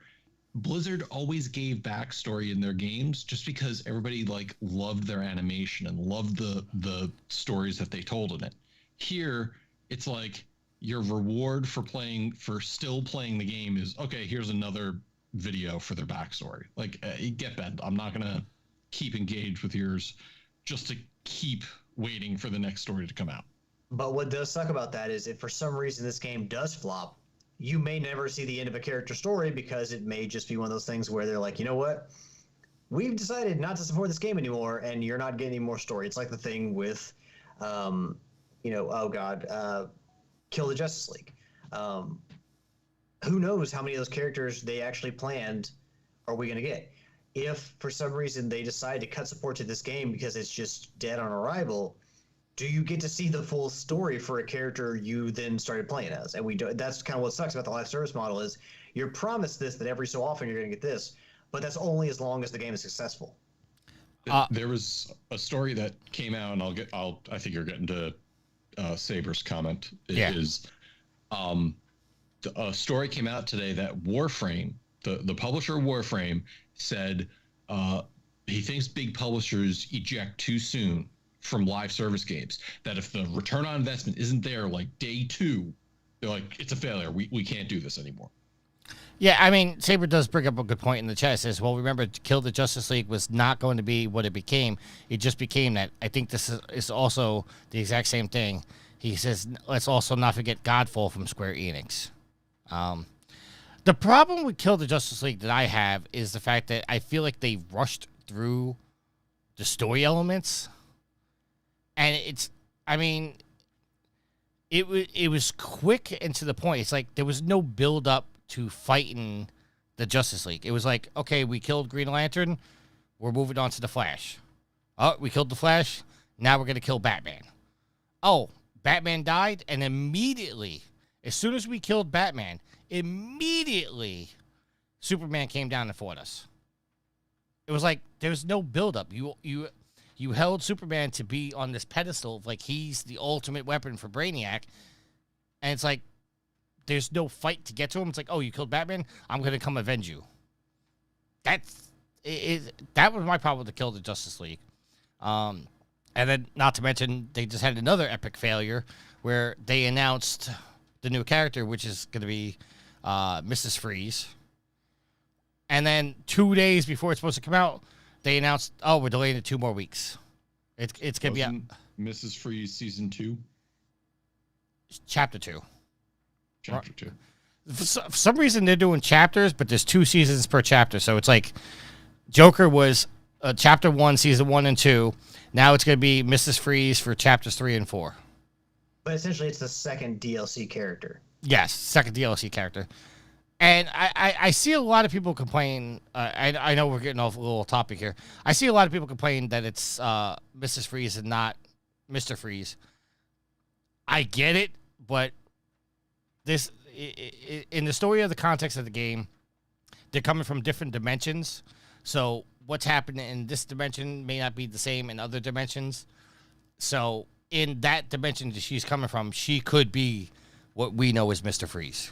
Blizzard always gave backstory in their games just because everybody like loved their animation and loved the stories that they told in it. Here, it's like your reward for still playing the game is, okay, here's another video for their backstory. Like, get bent. I'm not gonna keep engaged with yours just to keep waiting for the next story to come out. But what does suck about that is if for some reason this game does flop, you may never see the end of a character story because it may just be one of those things where they're like, you know what? We've decided not to support this game anymore, and you're not getting any more story. It's like the thing with oh god, kill the Justice League. Who knows how many of those characters they actually planned are we going to get? If for some reason they decide to cut support to this game because it's just dead on arrival, do you get to see the full story for a character you then started playing as? And we do. That's kind of what sucks about the live service model is you're promised this, that every so often you're going to get this, but that's only as long as the game is successful. There was a story that came out, and I think you're getting to Saber's comment. A story came out today that Warframe, the publisher Warframe, said he thinks big publishers eject too soon from live service games. That if the return on investment isn't there like day 2, they're like, it's a failure. We can't do this anymore. Yeah, I mean, Saber does bring up a good point in the chat. It says, well, remember, Kill the Justice League was not going to be what it became. It just became that. I think this is also the exact same thing. He says, let's also not forget Godfall from Square Enix. The problem with Kill the Justice League that I have is the fact that I feel like they rushed through the story elements. And it was quick and to the point. It's like there was no build up to fighting the Justice League. It was like, okay, we killed Green Lantern, we're moving on to the Flash. Oh, we killed the Flash, now we're going to kill Batman. Oh, Batman died, and immediately, as soon as we killed Batman, immediately Superman came down and fought us. It was like there was no buildup. You held Superman to be on this pedestal of like he's the ultimate weapon for Brainiac, and it's like there's no fight to get to him. It's like, oh, you killed Batman, I'm gonna come avenge you. That was my problem with the Kill the Justice League. And then, not to mention, they just had another epic failure where they announced the new character, which is going to be Mrs. Freeze. And then 2 days before it's supposed to come out, they announced, oh, we're delaying it 2 more weeks. It's going to be out. Mrs. Freeze Season 2? Chapter 2. Chapter 2. For some reason, they're doing chapters, but there's 2 seasons per chapter. So it's like Joker was Chapter 1, Season 1 and 2. Now it's going to be Mrs. Freeze for Chapters 3 and 4. But essentially, it's the second DLC character. Yes, second DLC character. And I see a lot of people complain. I know we're getting off a little topic here. I see a lot of people complain that it's Mrs. Freeze and not Mr. Freeze. I get it, but this in the story of the context of the game, they're coming from different dimensions. So what's happening in this dimension may not be the same in other dimensions. So in that dimension that she's coming from, she could be what we know as Mr. Freeze.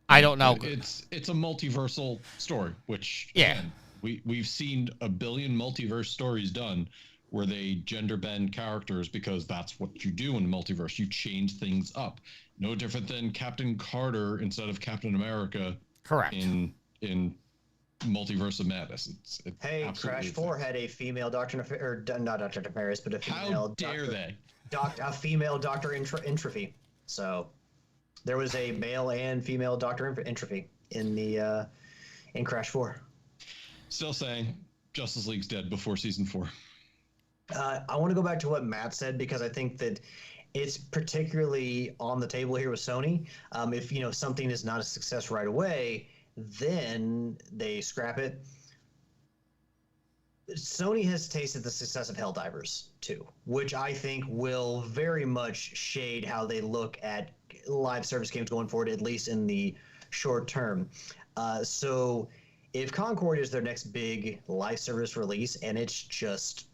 I don't know. It's a multiversal story, which again, we've seen a billion multiverse stories done where they gender bend characters because that's what you do in multiverse. You change things up. No different than Captain Carter instead of Captain America. Correct. In Multiverse of Madness. It's hey, Crash 4 had a female Doctor or not Doctor Nefarious, but a female. How dare they? A female Doctor Entropy. So there was a male and female Doctor Entropy in the in Crash 4. Still saying Justice League's dead before Season 4. I want to go back to what Matt said because I think that it's particularly on the table here with Sony. If something is not a success right away, then they scrap it. Sony has tasted the success of Helldivers too, which I think will very much shade how they look at live service games going forward, at least in the short term. So if Concord is their next big live service release and it's just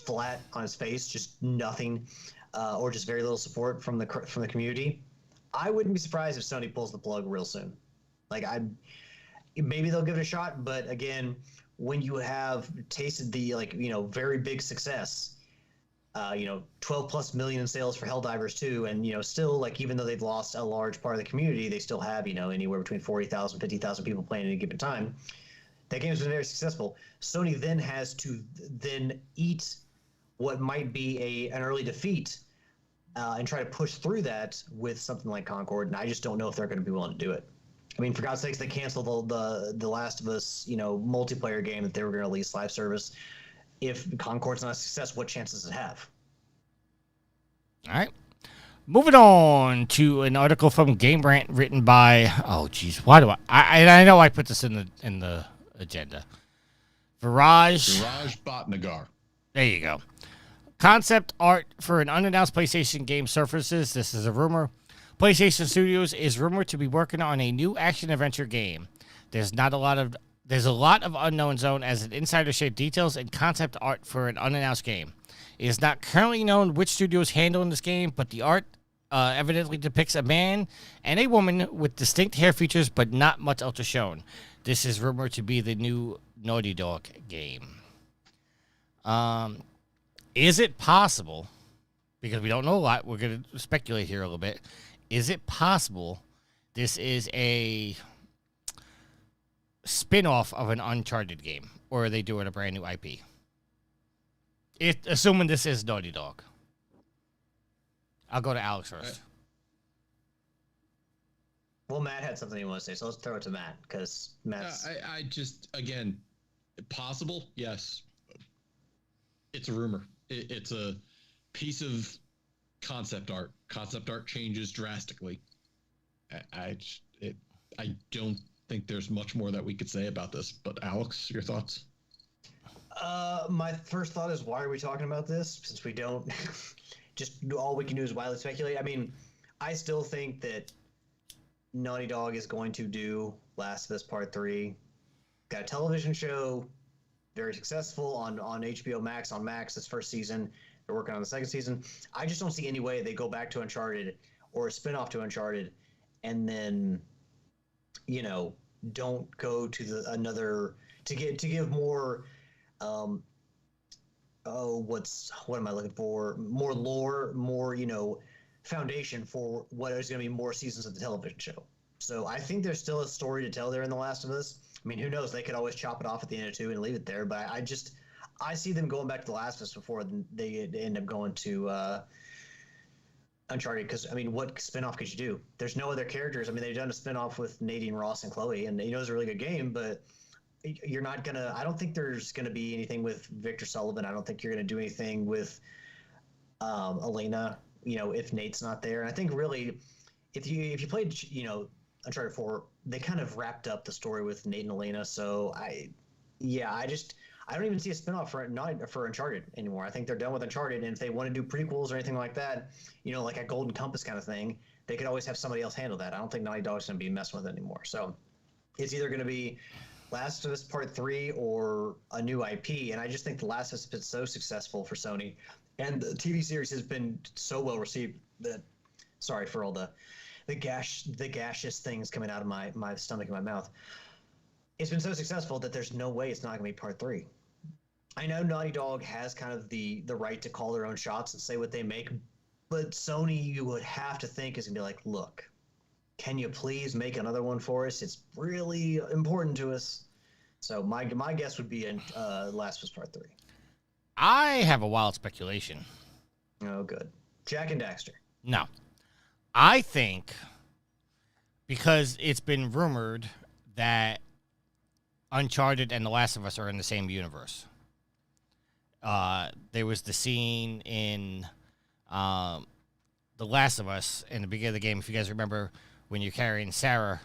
flat on its face, just nothing, or just very little support from the community, I wouldn't be surprised if Sony pulls the plug real soon. Maybe they'll give it a shot, but again, when you have tasted the very big success, 12+ million in sales for Helldivers 2, and still even though they've lost a large part of the community, they still have anywhere between 40,000, 50,000 people playing at any given time. That game's been very successful. Sony then has to eat what might be an early defeat and try to push through that with something like Concord, and I just don't know if they're going to be willing to do it. I mean, for God's sakes, they canceled the Last of Us, multiplayer game that they were going to release live service. If Concord's not a success, what chance does it have? All right. Moving on to an article from Game Rant written by why do I know I put this in the agenda. Viraj Bhatnagar. There you go. Concept art for an unannounced PlayStation game surfaces. This is a rumor. PlayStation Studios is rumored to be working on a new action adventure game. There's a lot of unknown zone as an insider shared details and concept art for an unannounced game. It is not currently known which studio is handling this game, but the art evidently depicts a man and a woman with distinct hair features, but not much else is shown. This is rumored to be the new Naughty Dog game. Is it possible, because we don't know a lot, we're going to speculate here a little bit, is it possible this is a spin-off of an Uncharted game, or are they doing a brand new IP? Assuming this is Naughty Dog. I'll go to Alex first. Well, Matt had something he wanted to say, so let's throw it to Matt, because Matt's... I just, again, possible? Yes. It's a rumor. It's a piece of concept art. Concept art changes drastically. I don't think there's much more that we could say about this, but Alex, your thoughts? My first thought is, why are we talking about this? Since we don't... just all we can do is wildly speculate. I mean, I still think that Naughty Dog is going to do Last of Us Part 3. Got a television show, very successful on HBO Max, on Max this first season. They're working on the second season. I just don't see any way they go back to Uncharted or a spin-off to Uncharted and then, don't go to another to give more what am I looking for? More lore, more, foundation for what is going to be more seasons of the television show. So I think there's still a story to tell there in The Last of Us. I mean, who knows? They could always chop it off at the end of 2 and leave it there. But I see them going back to The Last of Us before they end up going to Uncharted. Because, I mean, what spinoff could you do? There's no other characters. I mean, they've done a spinoff with Nadine Ross and Chloe, and it's a really good game, but you're not going to... I don't think there's going to be anything with Victor Sullivan. I don't think you're going to do anything with Elena, if Nate's not there. And I think really, if you played, Uncharted 4, they kind of wrapped up the story with Nate and Elena. So I don't even see a spinoff for Uncharted anymore. I think they're done with Uncharted, and if they want to do prequels or anything like that, like a Golden Compass kind of thing, they could always have somebody else handle that. I don't think Naughty Dog's going to be messing with it anymore. So it's either going to be Last of Us Part 3 or a new IP, and I just think The Last of Us has been so successful for Sony, and the TV series has been so well received that, sorry for all the gaseous things coming out of my stomach and my mouth. It's been so successful that there's no way it's not going to be Part 3. I know Naughty Dog has kind of the right to call their own shots and say what they make, but Sony, you would have to think, is going to be like, look, can you please make another one for us? It's really important to us. So my guess would be in Last of Us Part 3. I have a wild speculation. Oh, good. Jack and Daxter. No. I think because it's been rumored that Uncharted and The Last of Us are in the same universe. There was the scene in The Last of Us in the beginning of the game, if you guys remember, when you're carrying Sarah,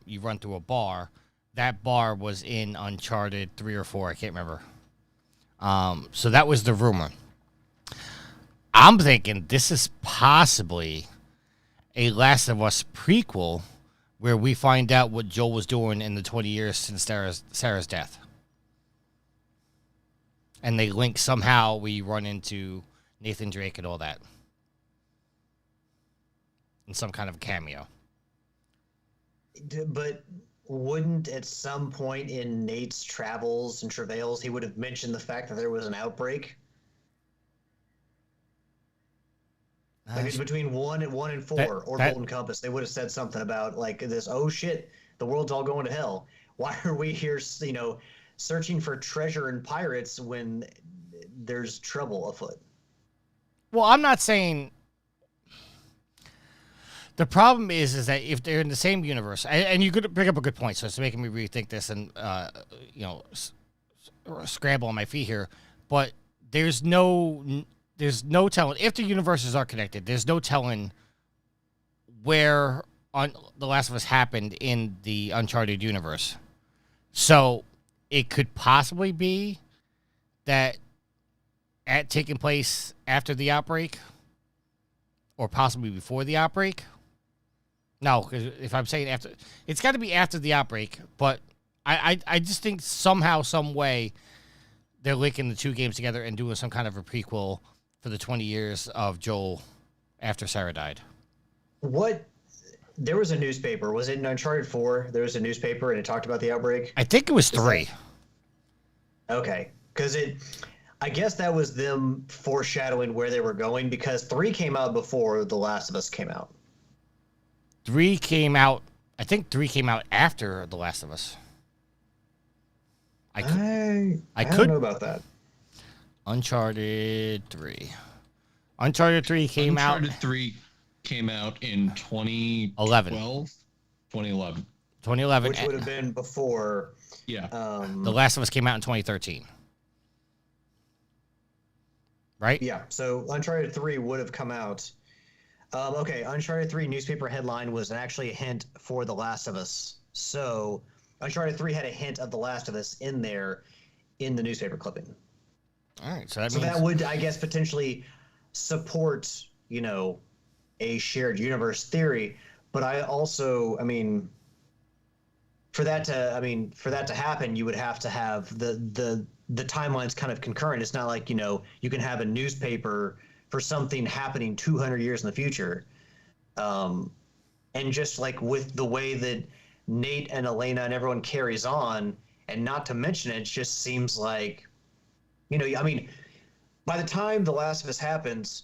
you run through a bar. That bar was in Uncharted 3 or 4. I can't remember. So that was the rumor. I'm thinking this is possibly a Last of Us prequel where we find out what Joel was doing in the 20 years since Sarah's death. And they link somehow, we run into Nathan Drake and all that. In some kind of cameo. But wouldn't at some point in Nate's travels and travails, he would have mentioned the fact that there was an outbreak? Like it's between 1 and 4 or Golden Compass, they would have said something about like this, oh shit, the world's all going to hell. Why are we here, searching for treasure and pirates when there's trouble afoot? Well, I'm not saying... The problem is that if they're in the same universe, and you could bring up a good point, so it's making me rethink this and, scramble on my feet here, but there's no there's no telling if the universes are connected. There's no telling where on The Last of Us happened in the Uncharted universe. So it could possibly be that taking place after the outbreak, or possibly before the outbreak. No, because if I'm saying after, it's got to be after the outbreak. But I just think somehow, some way, they're linking the two games together and doing some kind of a prequel for the 20 years of Joel after Sarah died. What? There was a newspaper. Was it in Uncharted 4? There was a newspaper and it talked about the outbreak? I think it was 3. Okay. Because I guess that was them foreshadowing where they were going, because 3 came out before The Last of Us came out. 3 came out, I think 3 came out after The Last of Us. I don't know about that. Uncharted 3. Uncharted 3 came out. Uncharted 3 came out in 2011. 2011. Which would have been before. Yeah. The Last of Us came out in 2013. Right? Yeah. So Uncharted 3 would have come out. Okay. Uncharted 3 newspaper headline was actually a hint for The Last of Us. So Uncharted 3 had a hint of The Last of Us in there in the newspaper clipping. All right. So that would, I guess, potentially support, a shared universe theory. But I also, for that to happen, you would have to have the timelines kind of concurrent. It's not like, you can have a newspaper for something happening 200 years in the future. And just like with the way that Nate and Elena and everyone carries on, and not to mention it just seems like, by the time The Last of Us happens,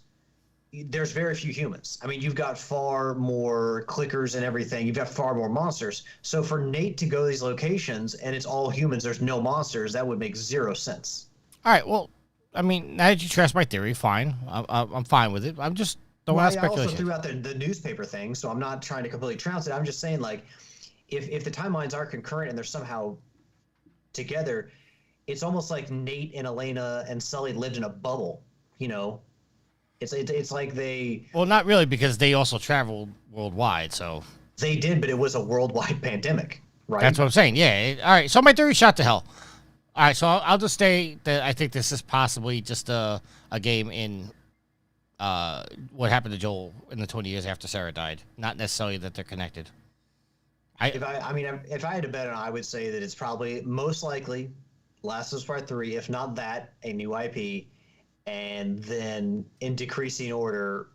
there's very few humans. You've got far more clickers and everything. You've got far more monsters. So for Nate to go to these locations and it's all humans, there's no monsters, that would make zero sense. All right, well, now that you trust my theory, fine. I'm fine with it. I'm just throwing out speculation. I also threw out the newspaper thing, so I'm not trying to completely trounce it. I'm just saying, like, if the timelines are concurrent and they're somehow together, it's almost like Nate and Elena and Sully lived in a bubble, It's like they... Well, not really, because they also traveled worldwide, so... They did, but it was a worldwide pandemic, right? That's what I'm saying, yeah. All right, so my theory shot to hell. All right, so I'll just say that I think this is possibly just a game in what happened to Joel in the 20 years after Sarah died. Not necessarily that they're connected. If I had to bet on it, I would say that it's probably most likely Last of Us Part 3, if not that, a new IP, and then in decreasing order,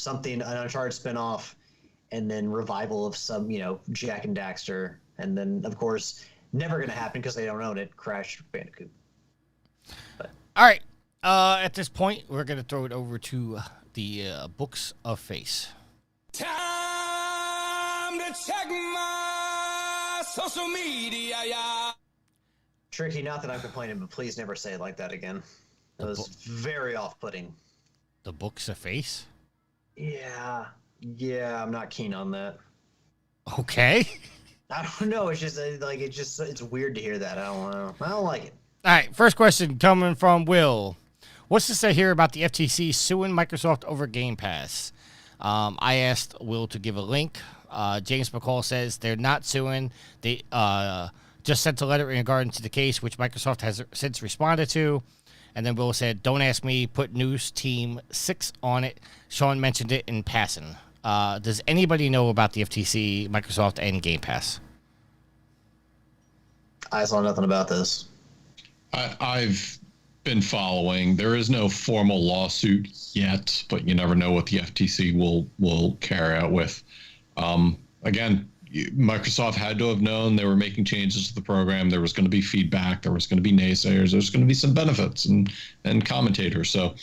an Uncharted spinoff, and then revival of some, Jack and Daxter, and then, of course, never going to happen because they don't own it, Crash Bandicoot. But. All right. At this point, we're going to throw it over to the Books of Face. Time to check my social media, yeah. Tricky, not that I'm complaining, but please never say it like that again. It was very off-putting. The Books of Face? Yeah, I'm not keen on that. Okay. I don't know. It's just it's weird to hear that. I don't know. I don't like it. All right. First question coming from Will. What's to say here about the FTC suing Microsoft over Game Pass? I asked Will to give a link. James McCall says they're not suing. They just sent a letter in regard to the case, which Microsoft has since responded to. And then Will said, don't ask me, put News Team 6 on it. Sean mentioned it in passing. Does anybody know about the FTC, Microsoft, and Game Pass? I saw nothing about this. I've been following. There is no formal lawsuit yet, but you never know what the FTC will carry out with. Again, Microsoft had to have known they were making changes to the program. There was going to be feedback. There was going to be naysayers. There's going to be some benefits and commentators. So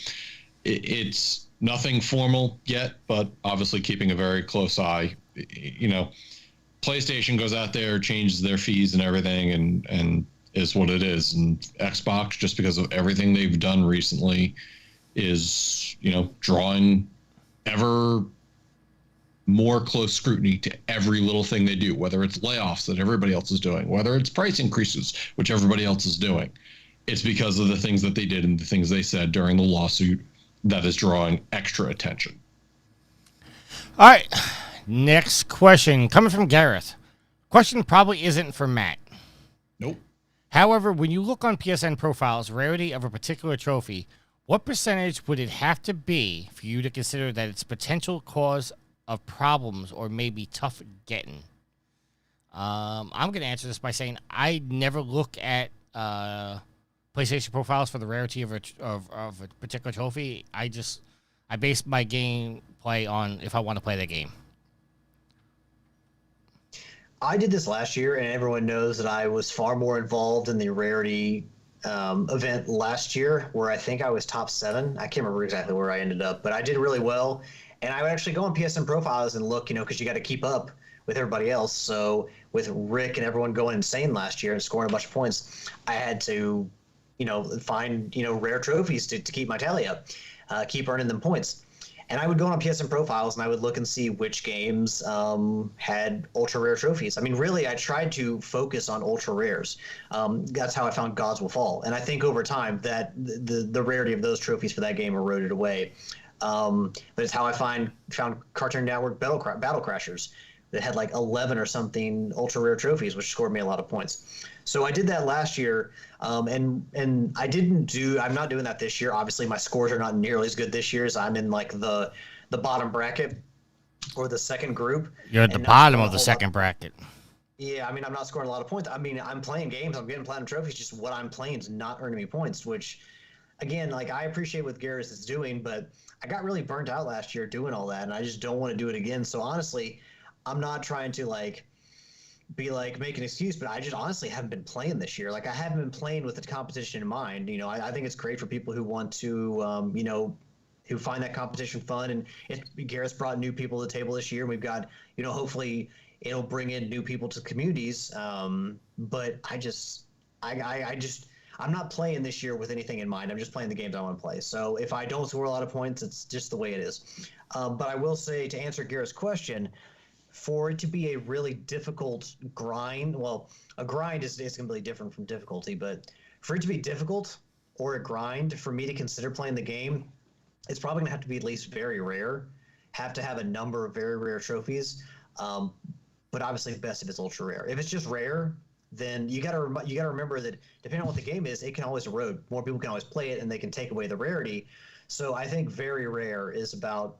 it's nothing formal yet, but obviously keeping a very close eye. PlayStation goes out there, changes their fees and everything, and is what it is. And Xbox, just because of everything they've done recently, is drawing ever more close scrutiny to every little thing they do, whether it's layoffs that everybody else is doing, whether it's price increases, which everybody else is doing. It's because of the things that they did and the things they said during the lawsuit that is drawing extra attention. All right. Next question coming from Gareth. Question probably isn't for Matt. Nope. However, when you look on PSN profiles, rarity of a particular trophy, what percentage would it have to be for you to consider that its potential cause of problems or maybe tough getting? I'm going to answer this by saying I never look at PlayStation profiles for the rarity of a particular trophy. I base my gameplay on if I want to play the game. I did this last year, and everyone knows that I was far more involved in the rarity event last year, where I think I was top 7. I can't remember exactly where I ended up, but I did really well. And I would actually go on PSN profiles and look, because you got to keep up with everybody else. So with Rick and everyone going insane last year and scoring a bunch of points, I had to, find, rare trophies to keep my tally up, keep earning them points. And I would go on PSN profiles and I would look and see which games had ultra rare trophies. I mean, really, I tried to focus on ultra rares. That's how I found Gods Will Fall. And I think over time that the rarity of those trophies for that game eroded away. But it's how I found Cartoon Network Battle Crashers that had like 11 or something ultra rare trophies, which scored me a lot of points. So I did that last year, and I'm not doing that this year. Obviously, my scores are not nearly as good this year as I'm in like the bottom bracket or the second group. You're at the bottom of the second bracket. Yeah, I mean, I'm not scoring a lot of points. I mean, I'm playing games, I'm getting platinum trophies. Just what I'm playing is not earning me points, which, again, like I appreciate what Garrus is doing, but I got really burnt out last year doing all that, and I just don't want to do it again. So honestly, I'm not trying to make an excuse, but I just honestly haven't been playing this year. Like I haven't been playing with the competition in mind. I think it's great for people who want to, who find that competition fun. And Garrett's brought new people to the table this year. And we've got, hopefully it'll bring in new people to communities. But I'm not playing this year with anything in mind. I'm just playing the games I want to play. So if I don't score a lot of points, it's just the way it is. But I will say, to answer Garrett's question, for it to be a really difficult grind, well, a grind is completely different from difficulty, but for it to be difficult or a grind, for me to consider playing the game, it's probably going to have to be at least very rare, have to have a number of very rare trophies, but obviously best if it's ultra rare. If it's just rare, then you got to remember that depending on what the game is, it can always erode. More people can always play it, and they can take away the rarity. So I think very rare is about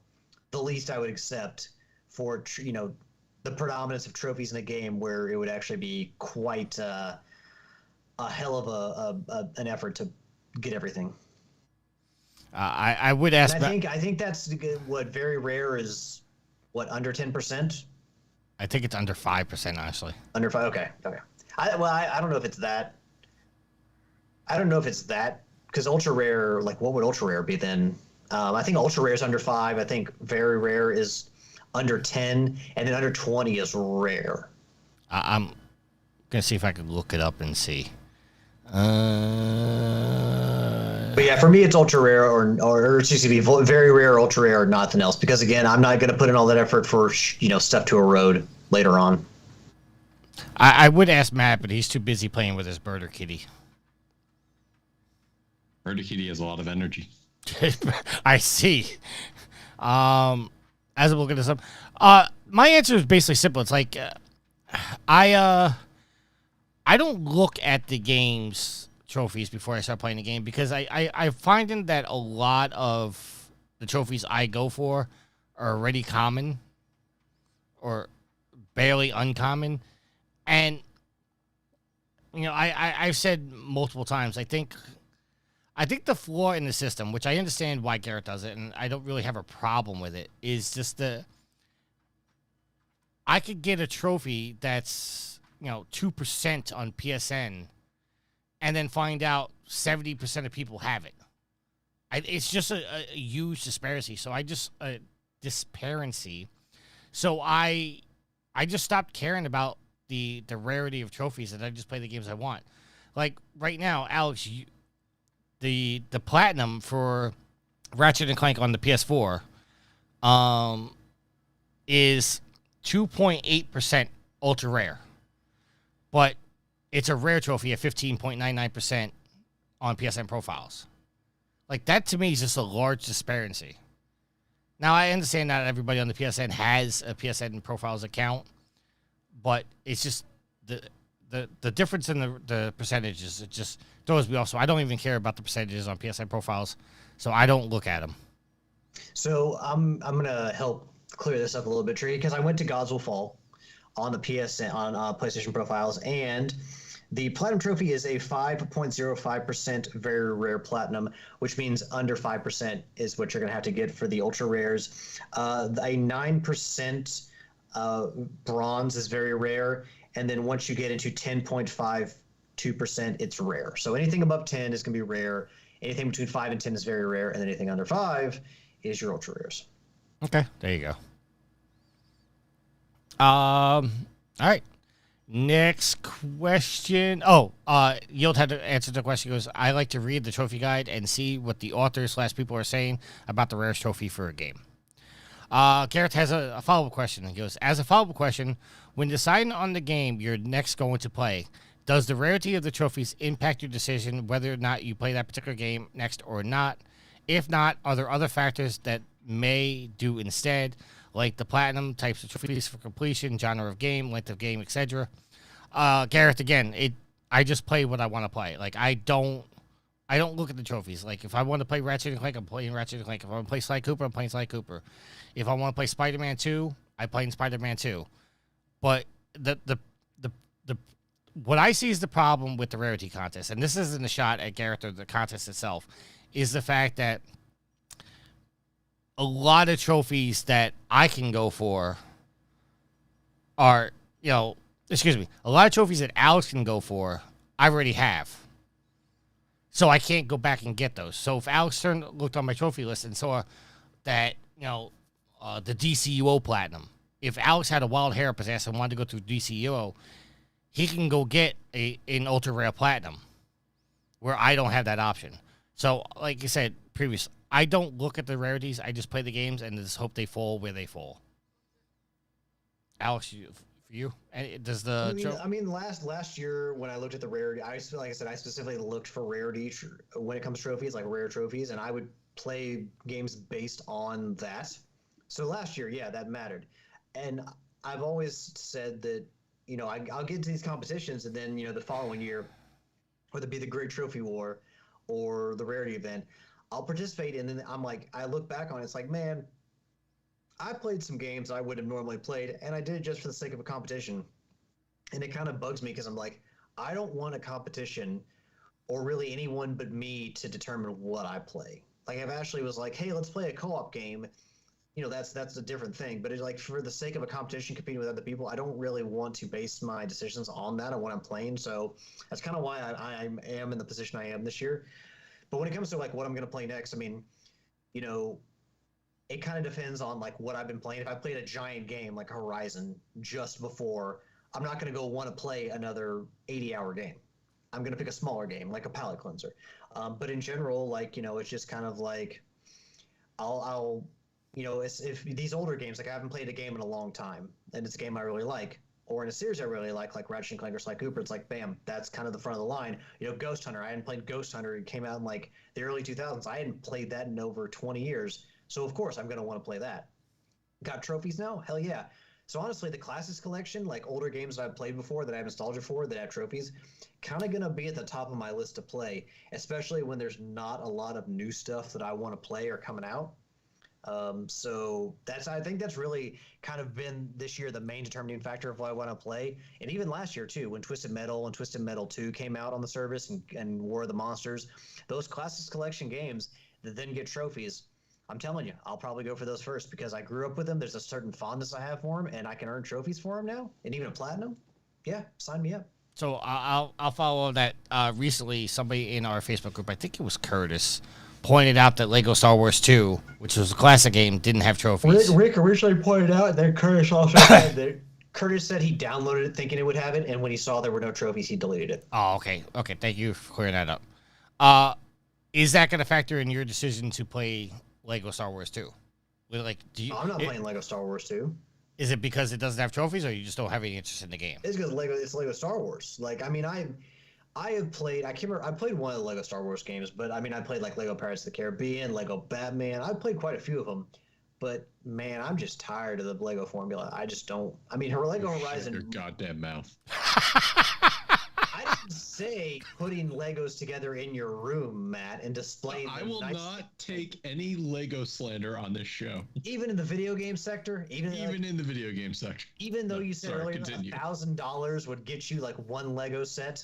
the least I would accept for the predominance of trophies in a game where it would actually be quite a hell of an effort to get everything. I would ask. I think that's what very rare is. What, under 10%? I think it's under 5%, honestly. Under 5. Okay. I don't know if it's that. I don't know if it's that, because ultra rare. Like, what would ultra rare be then? I think ultra rare is under 5. I think very rare is under 10, and then under 20 is rare. I'm gonna see if I can look it up and see. But yeah, for me, it's ultra rare or excuse me, very rare, ultra rare, or nothing else. Because again, I'm not gonna put in all that effort for stuff to erode later on. I would ask Matt, but he's too busy playing with his birder kitty. Birder kitty has a lot of energy. I see. As I'm looking this up, my answer is basically simple. It's like I don't look at the game's trophies before I start playing the game, because I find that a lot of the trophies I go for are already common or barely uncommon, and I've said multiple times, I think the flaw in the system, which I understand why Garrett does it, and I don't really have a problem with it, is just I could get a trophy that's 2% on PSN, and then find out 70% of people have it. It's just a huge disparity. So I just stopped caring about the rarity of trophies, and I just play the games I want. Like right now, Alex, the platinum for Ratchet Clank on the PS4 is 2.8% ultra rare, but it's a rare trophy at 15.99% on PSN profiles. Like, that to me is just a large disparity. Now, I understand not everybody on the PSN has a PSN Profiles account, but it's just the difference in the percentages. It just throws me off. So I don't even care about the percentages on PSN Profiles, so I don't look at them. So I'm gonna help clear this up a little bit, Tree, because I went to Gods Will Fall on the PSN on PlayStation Profiles, and the Platinum Trophy is a 5.05% very rare Platinum, which means under 5% is what you're going to have to get for the Ultra Rares. A 9% Bronze is very rare, and then once you get into 10.52%, it's rare. So anything above 10 is going to be rare. Anything between 5 and 10 is very rare, and then anything under 5 is your Ultra Rares. Okay, there you go. All right. Next question. Yield had to answer the question. He goes, I like to read the trophy guide and see what the authors / people are saying about the rarest trophy for a game. Garrett has a follow-up question. He goes, as a follow-up question, when deciding on the game you're next going to play, does the rarity of the trophies impact your decision whether or not you play that particular game next or not? If not, are there other factors that may do instead, like the platinum, types of trophies for completion, genre of game, length of game, etc.? Gareth, again, I just play what I want to play. Like, I don't look at the trophies. Like, if I want to play Ratchet Clank, I'm playing Ratchet Clank. If I want to play Sly Cooper, I'm playing Sly Cooper. If I want to play Spider-Man 2, I play Spider-Man 2. But the what I see is the problem with the rarity contest, and this isn't a shot at Gareth or the contest itself, is the fact that a lot of trophies that I can go for are, a lot of trophies that Alex can go for, I already have. So I can't go back and get those. So if Alex looked on my trophy list and saw that, the DCUO Platinum, if Alex had a wild hair up his ass and wanted to go through DCUO, he can go get an ultra rare Platinum, where I don't have that option. So, like you said previously, I don't look at the rarities. I just play the games and just hope they fall where they fall. Alex, for you, does the last year when I looked at the rarity, I specifically looked for rarity when it comes to trophies, like rare trophies, and I would play games based on that. So last year, yeah, that mattered. And I've always said that, I'll get into these competitions, and then, the following year, whether it be the Great Trophy War or the rarity event, I'll participate, and then I'm like, I look back on it, it's like, man, I played some games I would have normally played, and I did it just for the sake of a competition. And it kind of bugs me because I'm like, I don't want a competition, or really anyone but me, to determine what I play. Like, if Ashley was like, hey, let's play a co-op game, that's a different thing. But it's like, for the sake of a competition, competing with other people, I don't really want to base my decisions on that, on what I'm playing. So that's kind of why I am in the position I am this year. But when it comes to like what I'm going to play next, I mean, it kind of depends on like what I've been playing. If I played a giant game like Horizon just before, I'm not going to go want to play another 80-hour game. I'm going to pick a smaller game, like a palate cleanser. But in general, like, it's just kind of like, I'll if these older games, like I haven't played a game in a long time, and it's a game I really like, or in a series I really like Ratchet Clank or Sly Cooper, it's like, bam, that's kind of the front of the line. Ghost Hunter, I hadn't played Ghost Hunter. It came out in like the early 2000s. I hadn't played that in over 20 years. So of course I'm going to want to play that. Got trophies now? Hell yeah. So honestly, the Classics collection, like older games that I've played before that I have nostalgia for, that have trophies, kind of going to be at the top of my list to play, especially when there's not a lot of new stuff that I want to play or coming out. So I think that's really kind of been this year the main determining factor of what I want to play. And even last year too, when Twisted Metal and Twisted Metal 2 came out on the service, and War of the Monsters, those Classics collection games that then get trophies, I'm telling you, I'll probably go for those first because I grew up with them. There's a certain fondness I have for them, and I can earn trophies for them now, and even a platinum. Yeah, sign me up. So I'll follow that. Recently, somebody in our Facebook group, I think it was Curtis, pointed out that Lego Star Wars 2, which was a classic game, didn't have trophies. Rick originally pointed out, and then Curtis also said that Curtis said he downloaded it thinking it would have it, and when he saw there were no trophies, he deleted it. Oh, okay. Okay, thank you for clearing that up. Is that going to factor in your decision to play Lego Star Wars 2? I'm not playing Lego Star Wars 2. Is it because it doesn't have trophies, or you just don't have any interest in the game? It's because it's Lego Star Wars. Like, I mean, I have played. I can't remember. I played one of the Lego Star Wars games, but I mean, I played like Lego Pirates of the Caribbean, Lego Batman. I played quite a few of them, but man, I'm just tired of the Lego formula. I just don't. I mean, her Lego Shut Horizon. your goddamn mouth. I didn't say putting Legos together in your room, Matt, and displaying. I them will nice- not take any Lego slander on this show. Even in the video game sector, even In the video game section. even though No, you said sorry, earlier continue. $1,000 would get you like one Lego set,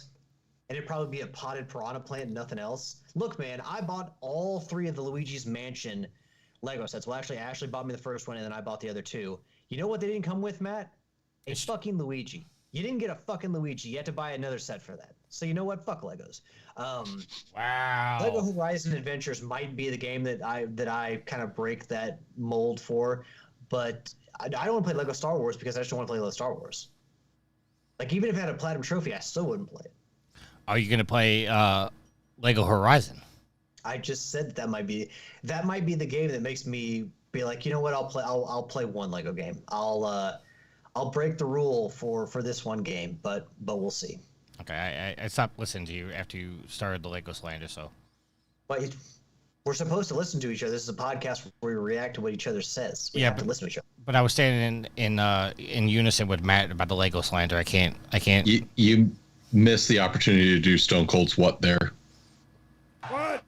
and it'd probably be a potted piranha plant and nothing else. Look, man, I bought all 3 of the Luigi's Mansion Lego sets. Well, actually, Ashley bought me the first one, and then I bought the other 2. You know what they didn't come with, Matt? A fucking Luigi. You didn't get a fucking Luigi. You had to buy another set for that. So you know what? Fuck Legos. Wow. Lego Horizon Adventures might be the game that I kind of break that mold for, but I don't want to play Lego Star Wars because I just don't want to play Lego Star Wars. Like, even if I had a platinum trophy, I still wouldn't play it. Are you gonna play Lego Horizon? I just said that might be the game that makes me be like, you know what? I'll play one Lego game. I'll break the rule for this one game, but we'll see. Okay, I stopped listening to you after you started the Lego slander. So, But we're supposed to listen to each other. This is a podcast where we react to what each other says. We have to listen to each other. but I was standing in unison with Matt about the Lego slander. I can't. You missed the opportunity to do Stone Cold's what there. What?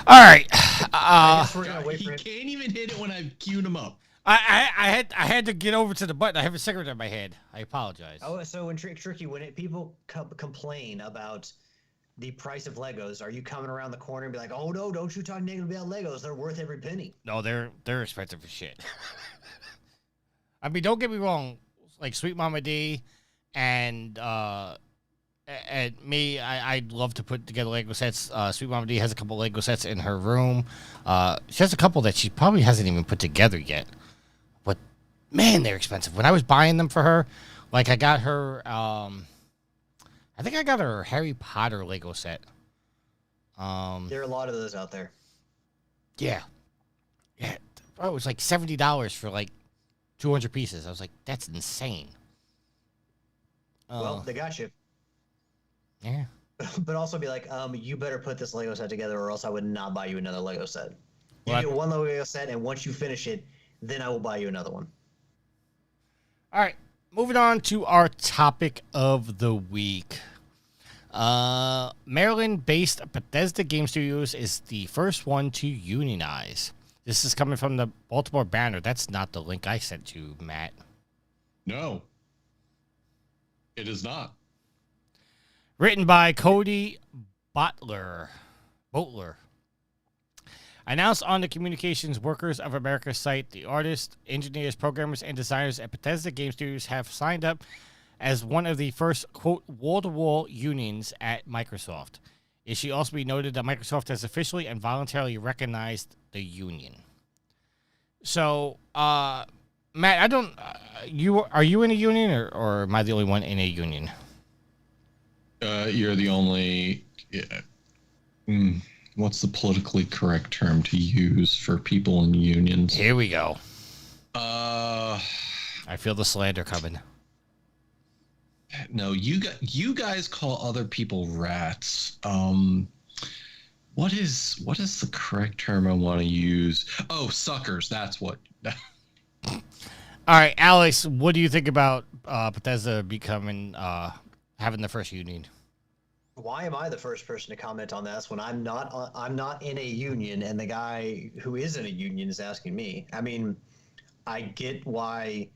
All right. I guess we're gonna wait He for him. can't even hit it when I've queued him up. I had to get over to the button. I have a cigarette in my head. I apologize. Oh, so when Tricky, when people complain about the price of Legos, are you coming around the corner and be like, "Oh no, don't you talk negatively about Legos? They're worth every penny." No, they're expensive as shit. I mean, don't get me wrong. Like Sweet Mama D and me, I'd love to put together Lego sets. Sweet Mama D has a couple Lego sets in her room. She has a couple that she probably hasn't even put together yet. But man, they're expensive. When I was buying them for her, like I got her, I think I got her Harry Potter Lego set. There are a lot of those out there. Yeah. Oh, it was like $70 for like 200 pieces. I was like, that's insane. Well, they got you. Yeah. But also be like, you better put this Lego set together, or else I would not buy you another Lego set. You Well, get one Lego set, and once you finish it, then I will buy you another one. All right. Moving on to our topic of the week. Maryland-based Bethesda Game Studios is the first one to unionize. This is coming from the Baltimore Banner. That's not the link I sent you, Matt. No, it is not. Written by Cody Bottler. Announced on the Communications Workers of America site, the artists, engineers, programmers, and designers at Bethesda Game Studios have signed up as one of the first, quote, wall-to-wall unions at Microsoft. It should also be noted that Microsoft has officially and voluntarily recognized the union. So, Matt, I don't... are you in a union, or am I the only one in a union? You're the only... what's the politically correct term to use for people in unions? Here we go. I feel the slander coming. No, you guys call other people rats. What is the correct term I want to use? Oh, suckers. That's what. All right, Alex, what do you think about Bethesda becoming having the first union? Why am I the first person to comment on this when I'm not in a union, and the guy who is in a union is asking me? I mean, I get why,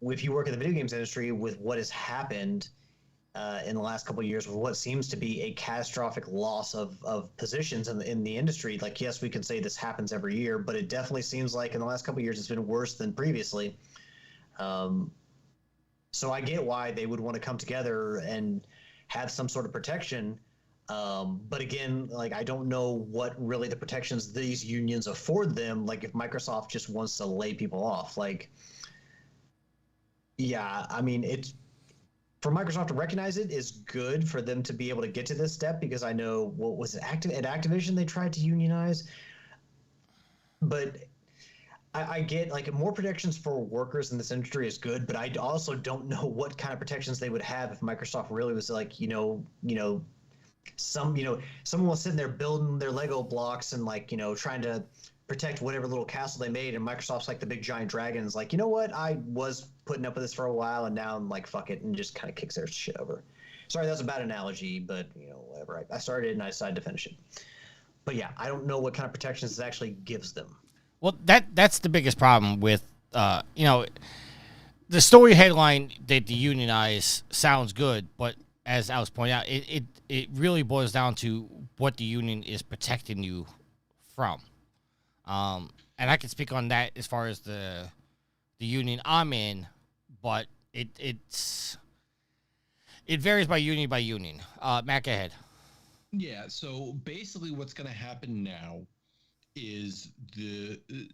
if you work in the video games industry, with what has happened in the last couple of years, with what seems to be a catastrophic loss of positions in the industry, like, yes, we can say this happens every year, but it definitely seems like in the last couple of years it's been worse than previously. So I get why they would want to come together and have some sort of protection. But again, like, I don't know what really the protections these unions afford them. Like, if Microsoft just wants to lay people off, like, yeah, I mean, it's for Microsoft to recognize it is good for them to be able to get to this step, because I know, what was it, at Activision they tried to unionize, but I get like more protections for workers in this industry is good, but I also don't know what kind of protections they would have if Microsoft really was like, someone was sitting there building their Lego blocks and like, trying to protect whatever little castle they made, and Microsoft's like the big giant dragons, like, you know what? I was putting up with this for a while, and now I'm like, fuck it, and just kind of kicks their shit over. Sorry, that's a bad analogy, but whatever. I started and I decided to finish it. But yeah, I don't know what kind of protections it actually gives them. Well, that's the biggest problem with, the story headline that the unionize sounds good, but as Alex pointed out, it really boils down to what the union is protecting you from. And I can speak on that as far as the union I'm in, but it varies by union by union. Matt, go ahead. Yeah, so basically what's going to happen now is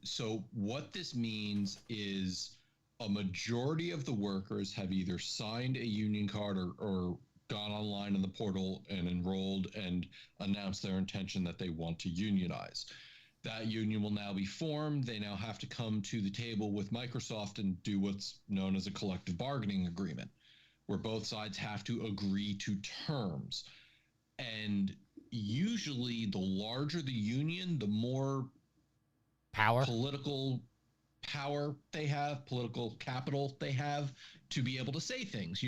so what this means is a majority of the workers have either signed a union card or gone online in the portal and enrolled and announced their intention that they want to unionize. That union will now be formed. They now have to come to the table with Microsoft and do what's known as a collective bargaining agreement, where both sides have to agree to terms. And usually the larger the union, the more political power they have, political capital they have to be able to say things.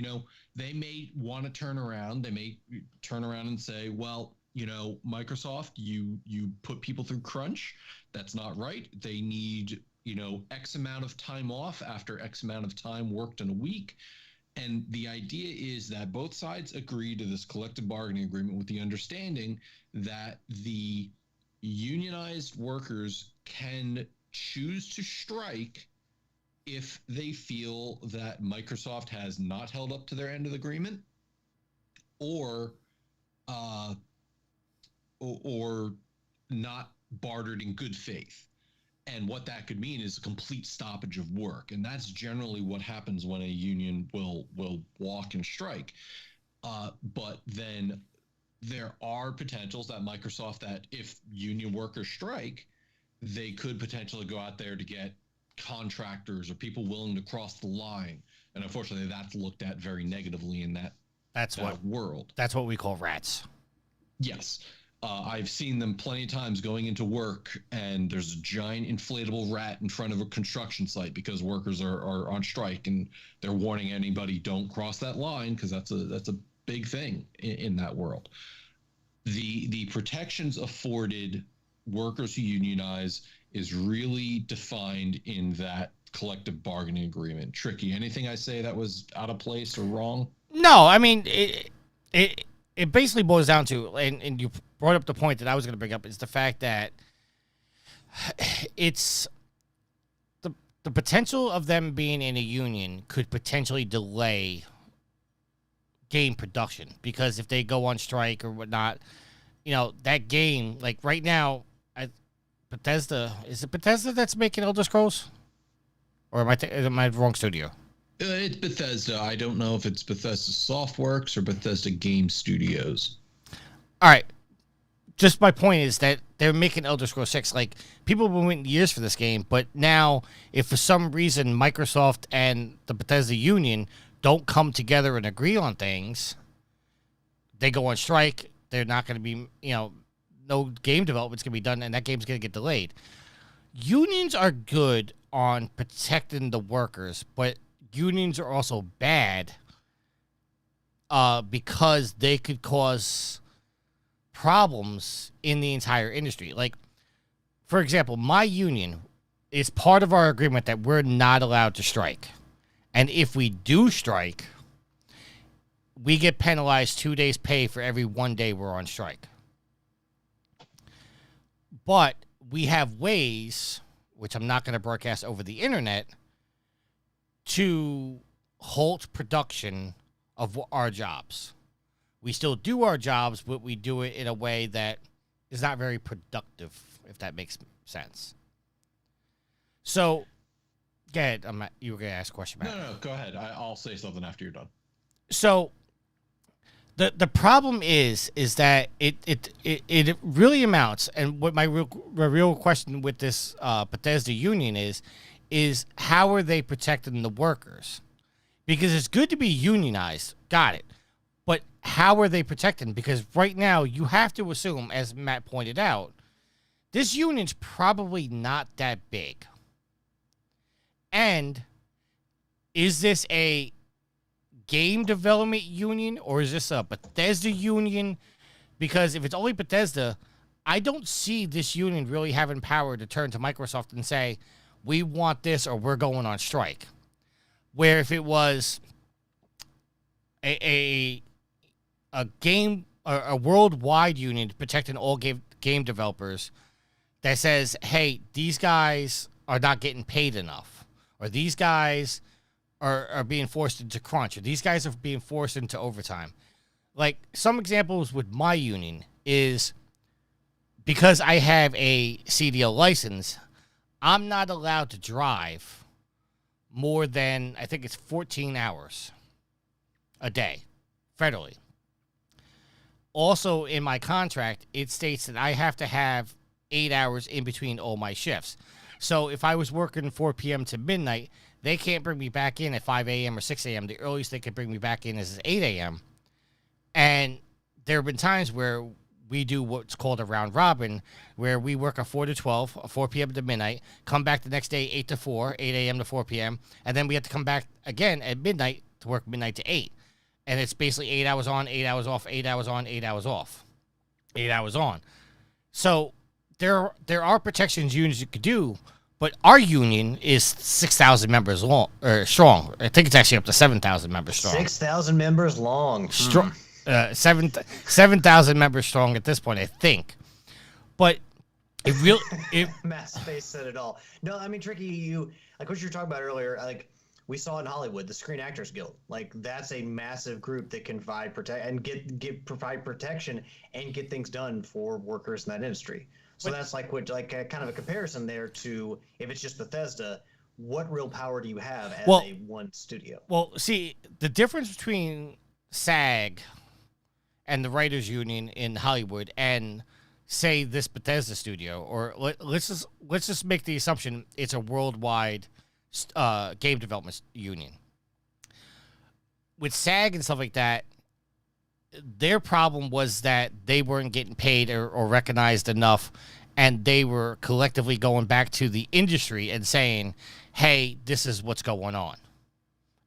They may want to turn around. They may turn around and say, well, Microsoft, you put people through crunch. That's not right. They need, X amount of time off after X amount of time worked in a week. And the idea is that both sides agree to this collective bargaining agreement with the understanding that the unionized workers can choose to strike if they feel that Microsoft has not held up to their end of the agreement or not bartered in good faith. And what that could mean is a complete stoppage of work. And that's generally what happens when a union will walk and strike. But then there are potentials that Microsoft, that if union workers strike, they could potentially go out there to get contractors or people willing to cross the line. And unfortunately, that's looked at very negatively in that world. That's what we call rats. Yes. I've seen them plenty of times going into work, and there's a giant inflatable rat in front of a construction site because workers are on strike, and they're warning anybody, don't cross that line, because that's a big thing in that world. The protections afforded workers who unionize is really defined in that collective bargaining agreement. Tricky. Anything I say that was out of place or wrong? No, I mean it basically boils down to, and you brought up the point that I was going to bring up, is the fact that it's the potential of them being in a union could potentially delay game production, because if they go on strike or whatnot, that game, like right now, Bethesda, is it Bethesda that's making Elder Scrolls? Or am I the wrong studio? It's Bethesda. I don't know if it's Bethesda Softworks or Bethesda Game Studios. All right. Just my point is that they're making Elder Scrolls 6. Like, people have been waiting years for this game, but now, if for some reason Microsoft and the Bethesda union don't come together and agree on things, they go on strike. They're not going to be, no game development's going to be done, and that game's going to get delayed. Unions are good on protecting the workers, but unions are also bad because they could cause problems in the entire industry. Like, for example, my union is part of our agreement that we're not allowed to strike. And if we do strike, we get penalized 2 days' pay for every 1 day we're on strike. But we have ways, which I'm not going to broadcast over the internet, to halt production of our jobs. We still do our jobs, but we do it in a way that is not very productive, if that makes sense. So, go ahead. You were going to ask a question, Matt. No, go ahead. I'll say something after you're done. So, The problem is that it really amounts, and what my real question with this Bethesda union is how are they protecting the workers? Because it's good to be unionized, got it, but how are they protecting? Because right now you have to assume, as Matt pointed out, this union's probably not that big. And is this a game development union or is this a Bethesda union? Because if it's only Bethesda, I don't see this union really having power to turn to Microsoft and say, we want this or we're going on strike. Where if it was a worldwide union protecting all game developers that says, hey, these guys are not getting paid enough, or these guys are being forced into crunch, or these guys are being forced into overtime. Like, some examples with my union is because I have a CDL license, I'm not allowed to drive more than, I think it's 14 hours a day, federally. Also, in my contract, it states that I have to have 8 hours in between all my shifts. So if I was working 4 p.m. to midnight, they can't bring me back in at 5 a.m. or 6 a.m. The earliest they can bring me back in is 8 a.m. And there have been times where we do what's called a round robin, where we work a 4 to 12, a 4 p.m. to midnight, come back the next day 8 to 4, 8 a.m. to 4 p.m., and then we have to come back again at midnight to work midnight to 8. And it's basically 8 hours on, 8 hours off, 8 hours on, 8 hours off, 8 hours on. So there are protections unions you could do, but our union is 6,000 members strong. I think it's actually up to 7,000 members strong. 6,000 members long. Strong. 7,000 members strong at this point, I think. But Matt Space said it all. No, I mean, Tricky, you like what you were talking about earlier. Like we saw in Hollywood, the Screen Actors Guild. Like that's a massive group that can provide protection and get things done for workers in that industry. So that's like kind of a comparison there to if it's just Bethesda. What real power do you have as a one studio? Well, see, the difference between SAG and the writers union in Hollywood and say this Bethesda studio, or let's just make the assumption it's a worldwide game development union. With SAG and stuff like that, their problem was that they weren't getting paid or recognized enough, and they were collectively going back to the industry and saying, hey, this is what's going on.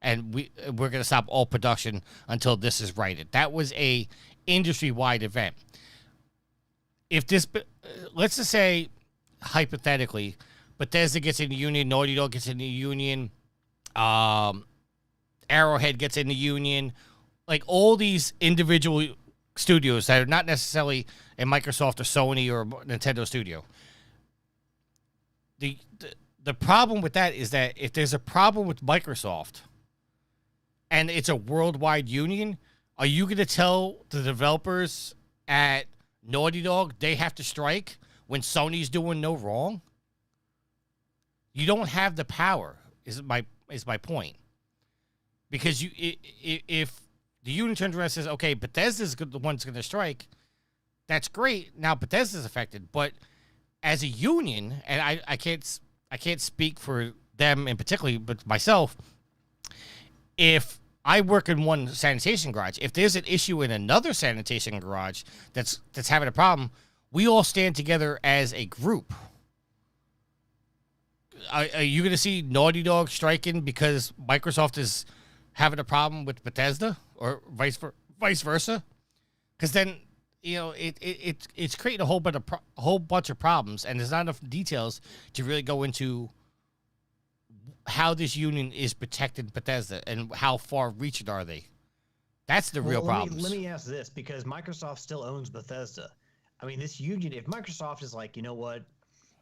And we're going to stop all production until this is righted. That was a industry-wide event. If this, let's just say, hypothetically, Bethesda gets in the union, Naughty Dog gets in the union, Arrowhead gets in the union, like all these individual studios that are not necessarily a Microsoft or Sony or Nintendo studio. The problem with that is that if there's a problem with Microsoft and it's a worldwide union, are you going to tell the developers at Naughty Dog they have to strike when Sony's doing no wrong? You don't have the power, is my point. Because if the union turns around and says, okay, Bethesda's the one that's going to strike, that's great. Now Bethesda's affected. But as a union, and I can't speak for them in particular, but myself, if I work in one sanitation garage, if there's an issue in another sanitation garage that's having a problem, we all stand together as a group. Are you going to see Naughty Dog striking because Microsoft is having a problem with Bethesda, or vice versa? Because then it's creating a whole bunch of problems, and there's not enough details to really go into how this union is protecting Bethesda and how far-reaching are they. That's the real problem. Let me ask this, because Microsoft still owns Bethesda. I mean, this union, if Microsoft is like, you know what,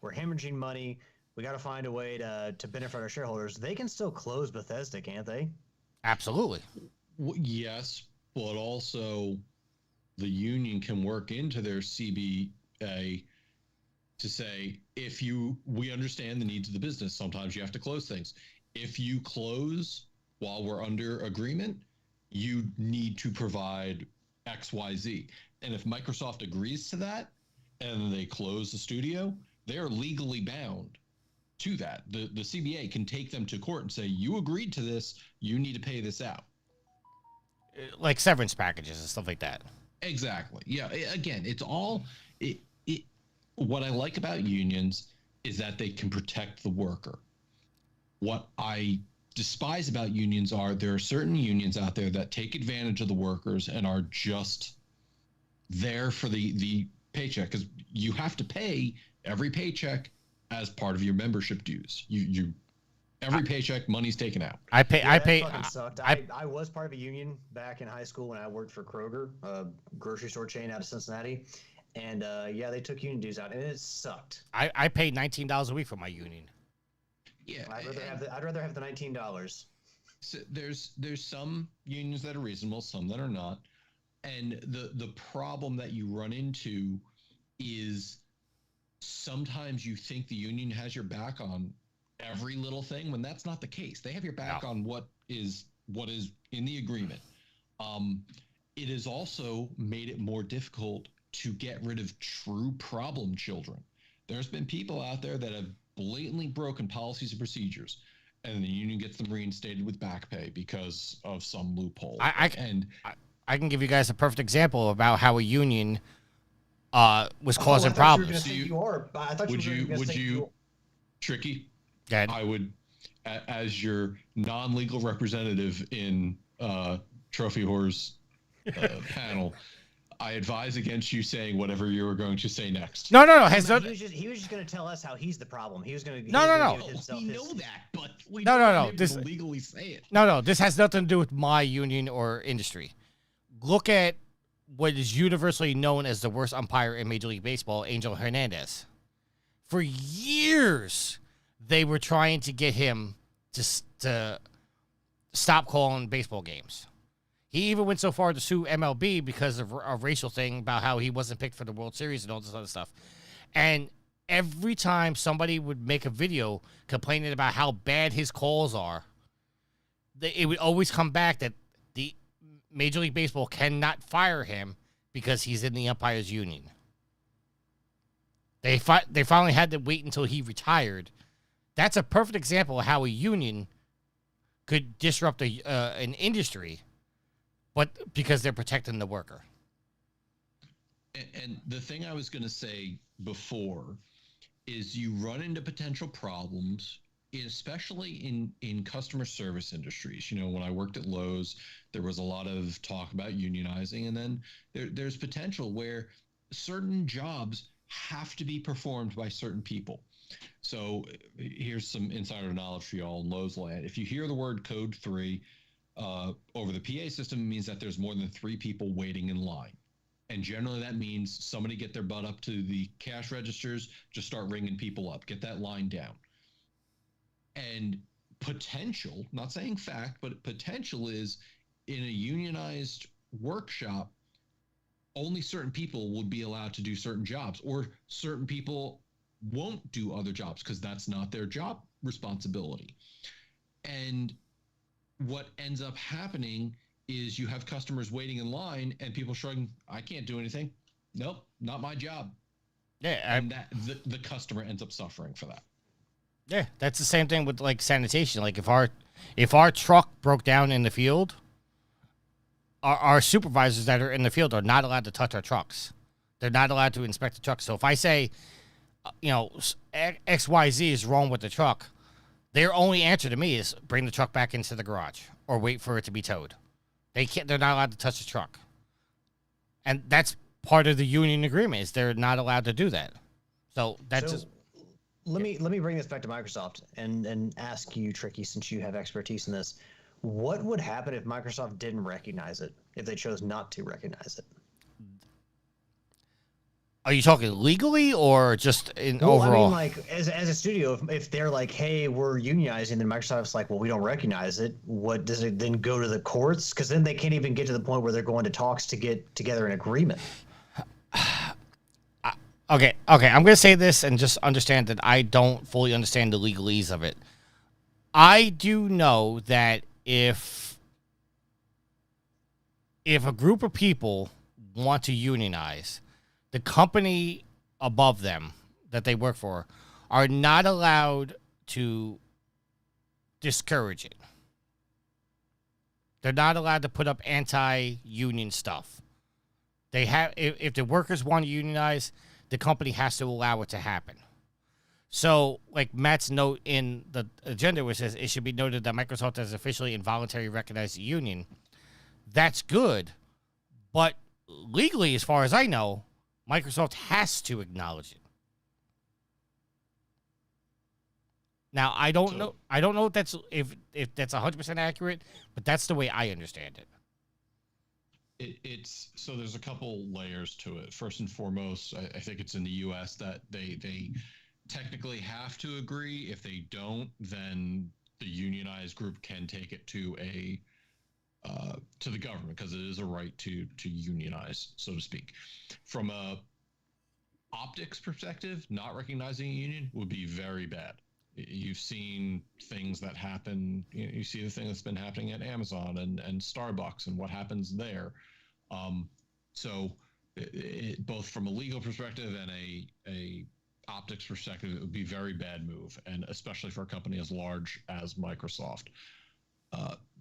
we're hemorrhaging money, we got to find a way to benefit our shareholders, they can still close Bethesda, can't they? Absolutely. Yes, but also the union can work into their CBA to say, we understand the needs of the business. Sometimes you have to close things. If you close while we're under agreement, you need to provide XYZ. And if Microsoft agrees to that and they close the studio, they're legally bound to that. The CBA can take them to court and say, you agreed to this, you need to pay this out. Like severance packages and stuff like that. Exactly. Yeah. Again, it's all what I like about unions is that they can protect the worker. What I despise about unions are there are certain unions out there that take advantage of the workers and are just there for the paycheck, because you have to pay every paycheck as part of your membership dues. You every paycheck, money's taken out. I pay. Fucking sucked. I was part of a union back in high school when I worked for Kroger, a grocery store chain out of Cincinnati, and they took union dues out, and it sucked. I pay $19 a week for my union. Yeah, I'd rather have the $19. So there's some unions that are reasonable, some that are not, and the problem that you run into is sometimes you think the union has your back on every little thing when that's not the case. They have your back on what is in the agreement. It has also made it more difficult to get rid of true problem children. There's been people out there that have blatantly broken policies and procedures, and the union gets them reinstated with back pay because of some loophole. I can give you guys a perfect example about how a union was causing problems. Would you, Tricky? I would, as your non-legal representative in Trophy Whores panel, I advise against you saying whatever you were going to say next. No. He was just going to tell us how he's the problem. He was going to. No. We know that, but we don't legally say it. No. This has nothing to do with my union or industry. Look at what is universally known as the worst umpire in Major League Baseball, Angel Hernandez. For years, they were trying to get him to stop calling baseball games. He even went so far to sue MLB because of a racial thing about how he wasn't picked for the World Series and all this other stuff. And every time somebody would make a video complaining about how bad his calls are, it would always come back that the Major League Baseball cannot fire him because he's in the umpires union. They finally had to wait until he retired. That's a perfect example of how a union could disrupt an industry, but because they're protecting the worker. And the thing I was going to say before is you run into potential problems, especially in customer service industries. You know, when I worked at Lowe's, there was a lot of talk about unionizing, and then there's potential where certain jobs have to be performed by certain people. So here's some insider knowledge for y'all in Lowe's land. If you hear the word code 3 over the PA system, it means that there's more than 3 people waiting in line. And generally that means somebody get their butt up to the cash registers, just start ringing people up, get that line down. And potential, not saying fact, but potential is in a unionized workshop, only certain people would be allowed to do certain jobs, or certain people won't do other jobs because that's not their job responsibility. And what ends up happening is you have customers waiting in line and people shrugging, I can't do anything. Nope, not my job. Yeah. And that the customer ends up suffering for that. Yeah, that's the same thing with like sanitation. Like if our truck broke down in the field, our supervisors that are in the field are not allowed to touch our trucks. They're not allowed to inspect the truck. So if I say, XYZ is wrong with the truck, their only answer to me is bring the truck back into the garage or wait for it to be towed. They're not allowed to touch the truck. And that's part of the union agreement is they're not allowed to do that. So that's just. Let me bring this back to Microsoft and ask you, Tricky, since you have expertise in this. What would happen if Microsoft didn't recognize it, if they chose not to recognize it? Are you talking legally or just overall? I mean, like, as a studio, if they're like, hey, we're unionizing, then Microsoft's like, well, we don't recognize it. What does it then go to the courts? Because then they can't even get to the point where they're going to talks to get together an agreement. Okay. I'm going to say this and just understand that I don't fully understand the legalese of it. I do know that if a group of people want to unionize, the company above them that they work for are not allowed to discourage it. They're not allowed to put up anti-union stuff. They have, if the workers want to unionize, the company has to allow it to happen. So, like Matt's note in the agenda, which says it should be noted that Microsoft has officially and voluntarily recognized the union. That's good, but legally, as far as I know, Microsoft has to acknowledge it. Now, I don't know if that's 100% accurate, but that's the way I understand it. It's so there's a couple layers to it. First and foremost, I think it's in the U.S. that they technically have to agree. If they don't, then the unionized group can take it to the government, because it is a right to unionize, so to speak. From a optics perspective, not recognizing a union would be very bad. You've seen things that happen. You see the thing that's been happening at Amazon and Starbucks and what happens there. So both from a legal perspective and a optics perspective, it would be a very bad move, and especially for a company as large as Microsoft.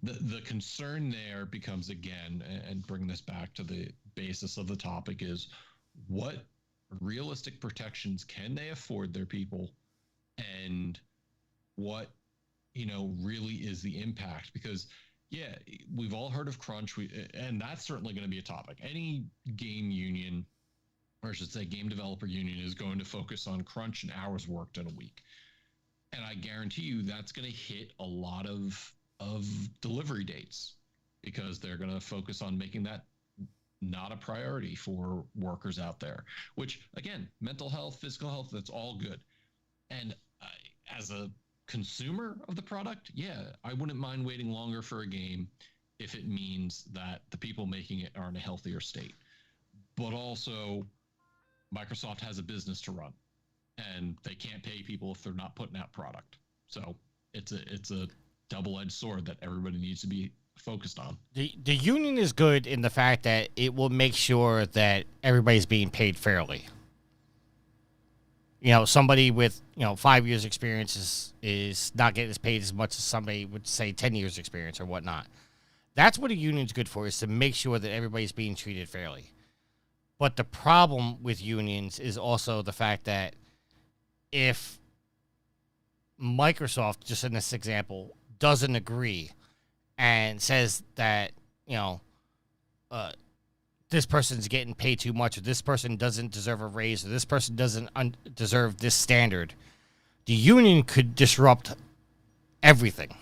The concern there becomes, again, and bring this back to the basis of the topic, is what realistic protections can they afford their people, and what really is the impact? Because we've all heard of crunch, and that's certainly going to be a topic. Any game union, or I should say game developer union, is going to focus on crunch and hours worked in a week, and I guarantee you that's going to hit a lot of delivery dates, because they're going to focus on making that not a priority for workers out there, which, again, mental health, physical health, that's all good. And as a consumer of the product, I wouldn't mind waiting longer for a game if it means that the people making it are in a healthier state. But also, Microsoft has a business to run, and they can't pay people if they're not putting out product. So it's a double-edged sword that everybody needs to be focused on. The union is good in the fact that it will make sure that everybody's being paid fairly. Somebody with 5 years experience is not getting paid as much as somebody would say 10 years experience or whatnot. That's what a union's good for, is to make sure that everybody's being treated fairly. But the problem with unions is also the fact that if Microsoft, just in this example, doesn't agree and says that, this person's getting paid too much, or this person doesn't deserve a raise, or this person doesn't deserve this standard, the union could disrupt everything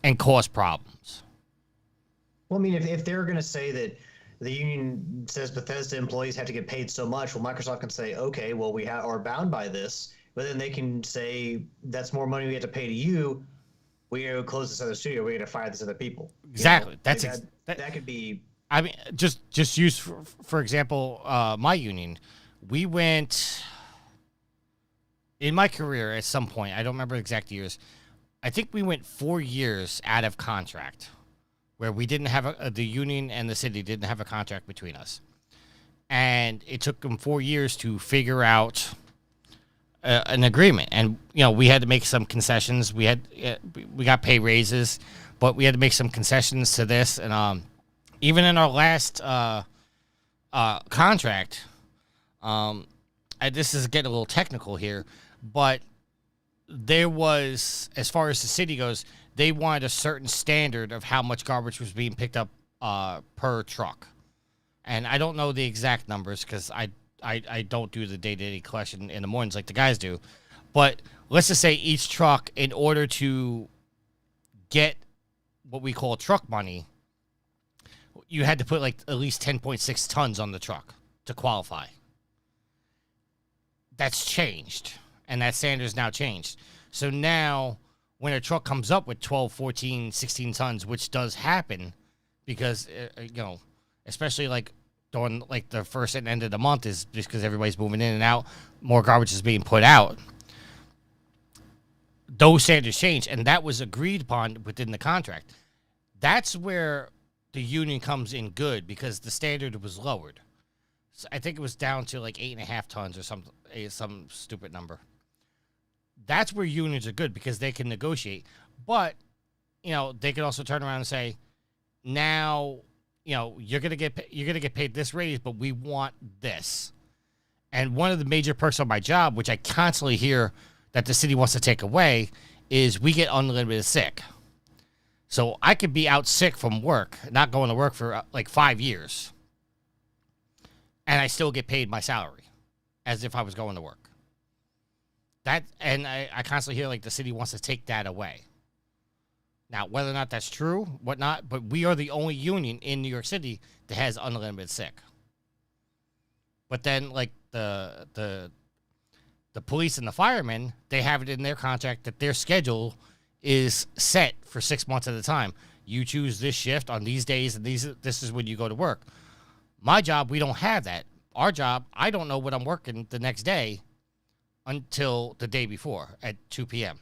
and cause problems. Well, I mean, if they're going to say that the union says Bethesda employees have to get paid so much, well, Microsoft can say, okay, well, we are bound by this, but then they can say, that's more money we have to pay to you. We're going to close this other studio. We're going to fire these other people. Exactly. That could be. I mean, just use for example, my union. We went in my career at some point. I don't remember exact years. I think we went 4 years out of contract, where we didn't have the union and the city didn't have a contract between us, and it took them 4 years to figure out an agreement. And we had to make some concessions. We got pay raises, but we had to make some concessions to this. And even in our last contract, this is getting a little technical here, but there was, as far as the city goes, they wanted a certain standard of how much garbage was being picked up per truck. And I don't know the exact numbers, because I don't do the day-to-day collection in the mornings like the guys do. But let's just say each truck, in order to get what we call truck money, you had to put like at least 10.6 tons on the truck to qualify. That's changed, and that standard's now changed. So now when a truck comes up with 12, 14, 16 tons, which does happen, because, especially like during like the first and end of the month, is just because everybody's moving in and out, more garbage is being put out. Those standards change, and that was agreed upon within the contract. That's where the union comes in good because the standard was lowered. So I think it was down to like 8.5 tons or some stupid number. That's where unions are good because they can negotiate. But, they could also turn around and say, now, you're gonna get paid this raise, but we want this. And one of the major perks of my job, which I constantly hear that the city wants to take away, is we get unlimited sick. So I could be out sick from work, not going to work for like 5 years, and I still get paid my salary as if I was going to work. And I constantly hear like the city wants to take that away. Now, whether or not that's true, whatnot, but we are the only union in New York City that has unlimited sick. But then, like the police and the firemen, they have it in their contract that their schedule is set for 6 months at a time. You choose this shift on these days, and this is when you go to work. My job, we don't have that. Our job, I don't know what I'm working the next day until the day before at 2 p.m.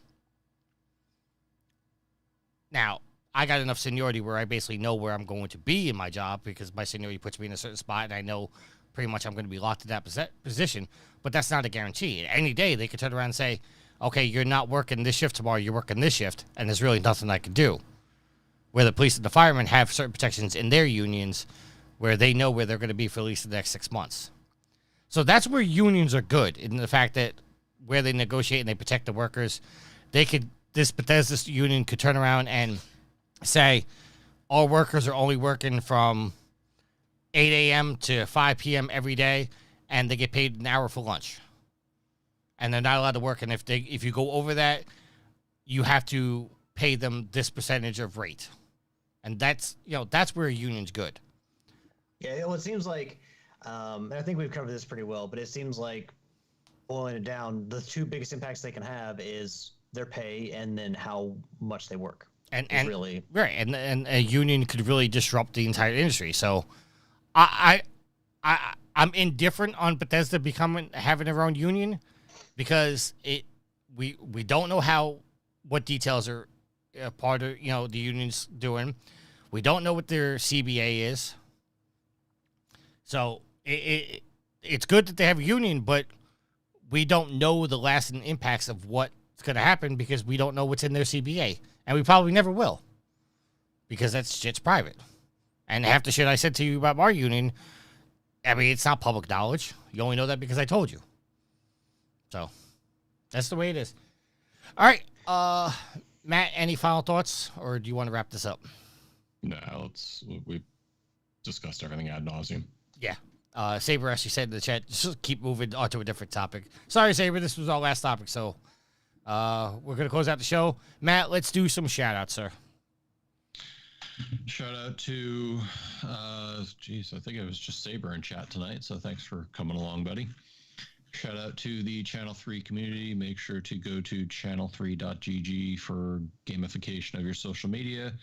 Now, I got enough seniority where I basically know where I'm going to be in my job because my seniority puts me in a certain spot, and I know pretty much I'm going to be locked in that position, but that's not a guarantee. Any day, they could turn around and say, okay, you're not working this shift tomorrow, you're working this shift, and there's really nothing I can do. Where the police and the firemen have certain protections in their unions where they know where they're going to be for at least the next 6 months. So that's where unions are good, in the fact that where they negotiate and they protect the workers, this Bethesda union could turn around and say, all workers are only working from 8 a.m. to 5 p.m. every day, and they get paid an hour for lunch. And they're not allowed to work, and if you go over that, you have to pay them this percentage of rate. And that's where a union's good. Yeah, well, it seems like, and I think we've covered this pretty well, but it seems like, boiling it down, the two biggest impacts they can have is their pay and then how much they work. And really, right, and a union could really disrupt the entire industry. So, I'm indifferent on Bethesda having their own union because we don't know what details are part of the union's doing. We don't know what their CBA is. So it's good that they have a union, but we don't know the lasting impacts of what's going to happen because we don't know what's in their CBA. And we probably never will because that shit's private. And half the shit I said to you about our union, I mean, it's not public knowledge. You only know that because I told you. So that's the way it is. All right. Matt, any final thoughts, or do you want to wrap this up? No, we've discussed everything ad nauseum. Yeah. Saber actually said in the chat, just keep moving on to a different topic. Sorry, Saber, this was our last topic, so we're going to close out the show. Matt, let's do some shout-outs, sir. Shout out to, I think it was just Saber in chat tonight, so thanks for coming along, buddy. Shout out to the Channel 3 community. Make sure to go to channel3.gg for gamification of your social media.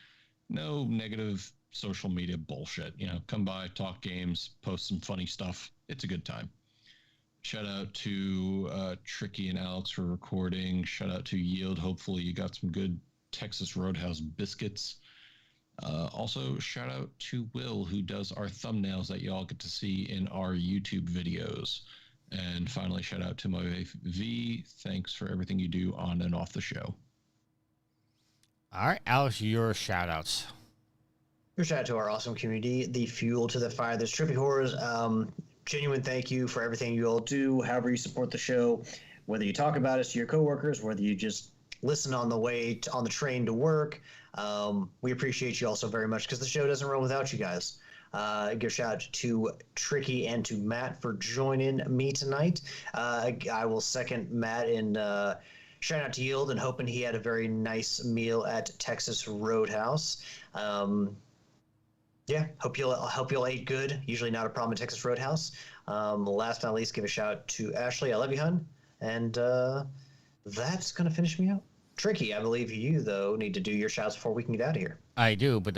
No negative social media bullshit. Come by, talk games, post some funny stuff. It's a good time. Shout out to Tricky and Alex for recording. Shout out to Yield. Hopefully you got some good Texas Roadhouse biscuits. Also, shout out to Will, who does our thumbnails that y'all get to see in our YouTube videos. And finally, shout out to my wife, V. Thanks for everything you do on and off the show. All right, Alex, your shout-outs. Your shout out to our awesome community, the fuel to the fire. There's Trippy Horrors. Genuine thank you for everything you all do, however you support the show, whether you talk about us to your coworkers, whether you just listen on the way on the train to work. We appreciate you all so very much because the show doesn't run without you guys. Give a shout out to Tricky and to Matt for joining me tonight. I will second Matt in shout out to Yield and hoping he had a very nice meal at Texas Roadhouse. Yeah, hope you'll ate good. Usually not a problem at Texas Roadhouse. Last but not least, give a shout out to Ashley. I love you, hun. And that's gonna finish me out. Tricky, I believe you though need to do your shouts before we can get out of here. I do, but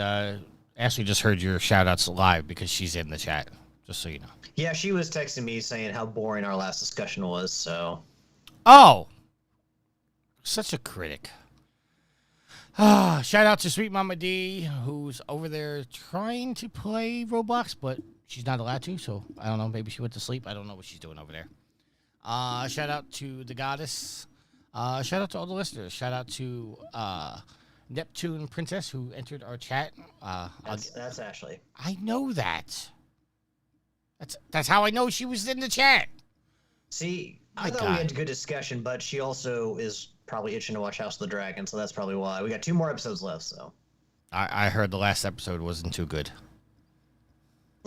Ashley just heard your shout-outs live because she's in the chat, just so you know. Yeah, she was texting me saying how boring our last discussion was, so. Oh! Such a critic. Shout out to Sweet Mama D, who's over there trying to play Roblox, but she's not allowed to, so I don't know. Maybe she went to sleep. I don't know what she's doing over there. Shout out to the goddess. Shout out to all the listeners. Shout out to Neptune Princess, who entered our chat. That's Ashley. I know that. That's how I know she was in the chat. See, My I thought God. we had a good discussion, but she also is probably itching to watch House of the Dragon, so that's probably why. We got 2 more episodes left, so. I heard the last episode wasn't too good.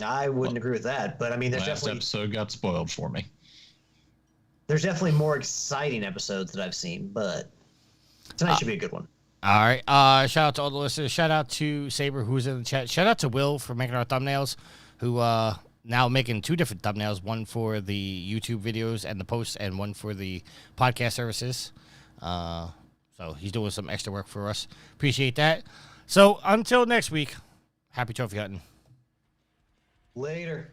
I wouldn't agree with that, but I mean, Last episode got spoiled for me. there's definitely more exciting episodes that I've seen, but tonight should be a good one. All right. Shout out to all the listeners. Shout out to Saber, who's in the chat. Shout out to Will for making our thumbnails, who now making 2 different thumbnails, one for the YouTube videos and the posts, and one for the podcast services. So he's doing some extra work for us. Appreciate that. So until next week, happy trophy hunting. Later.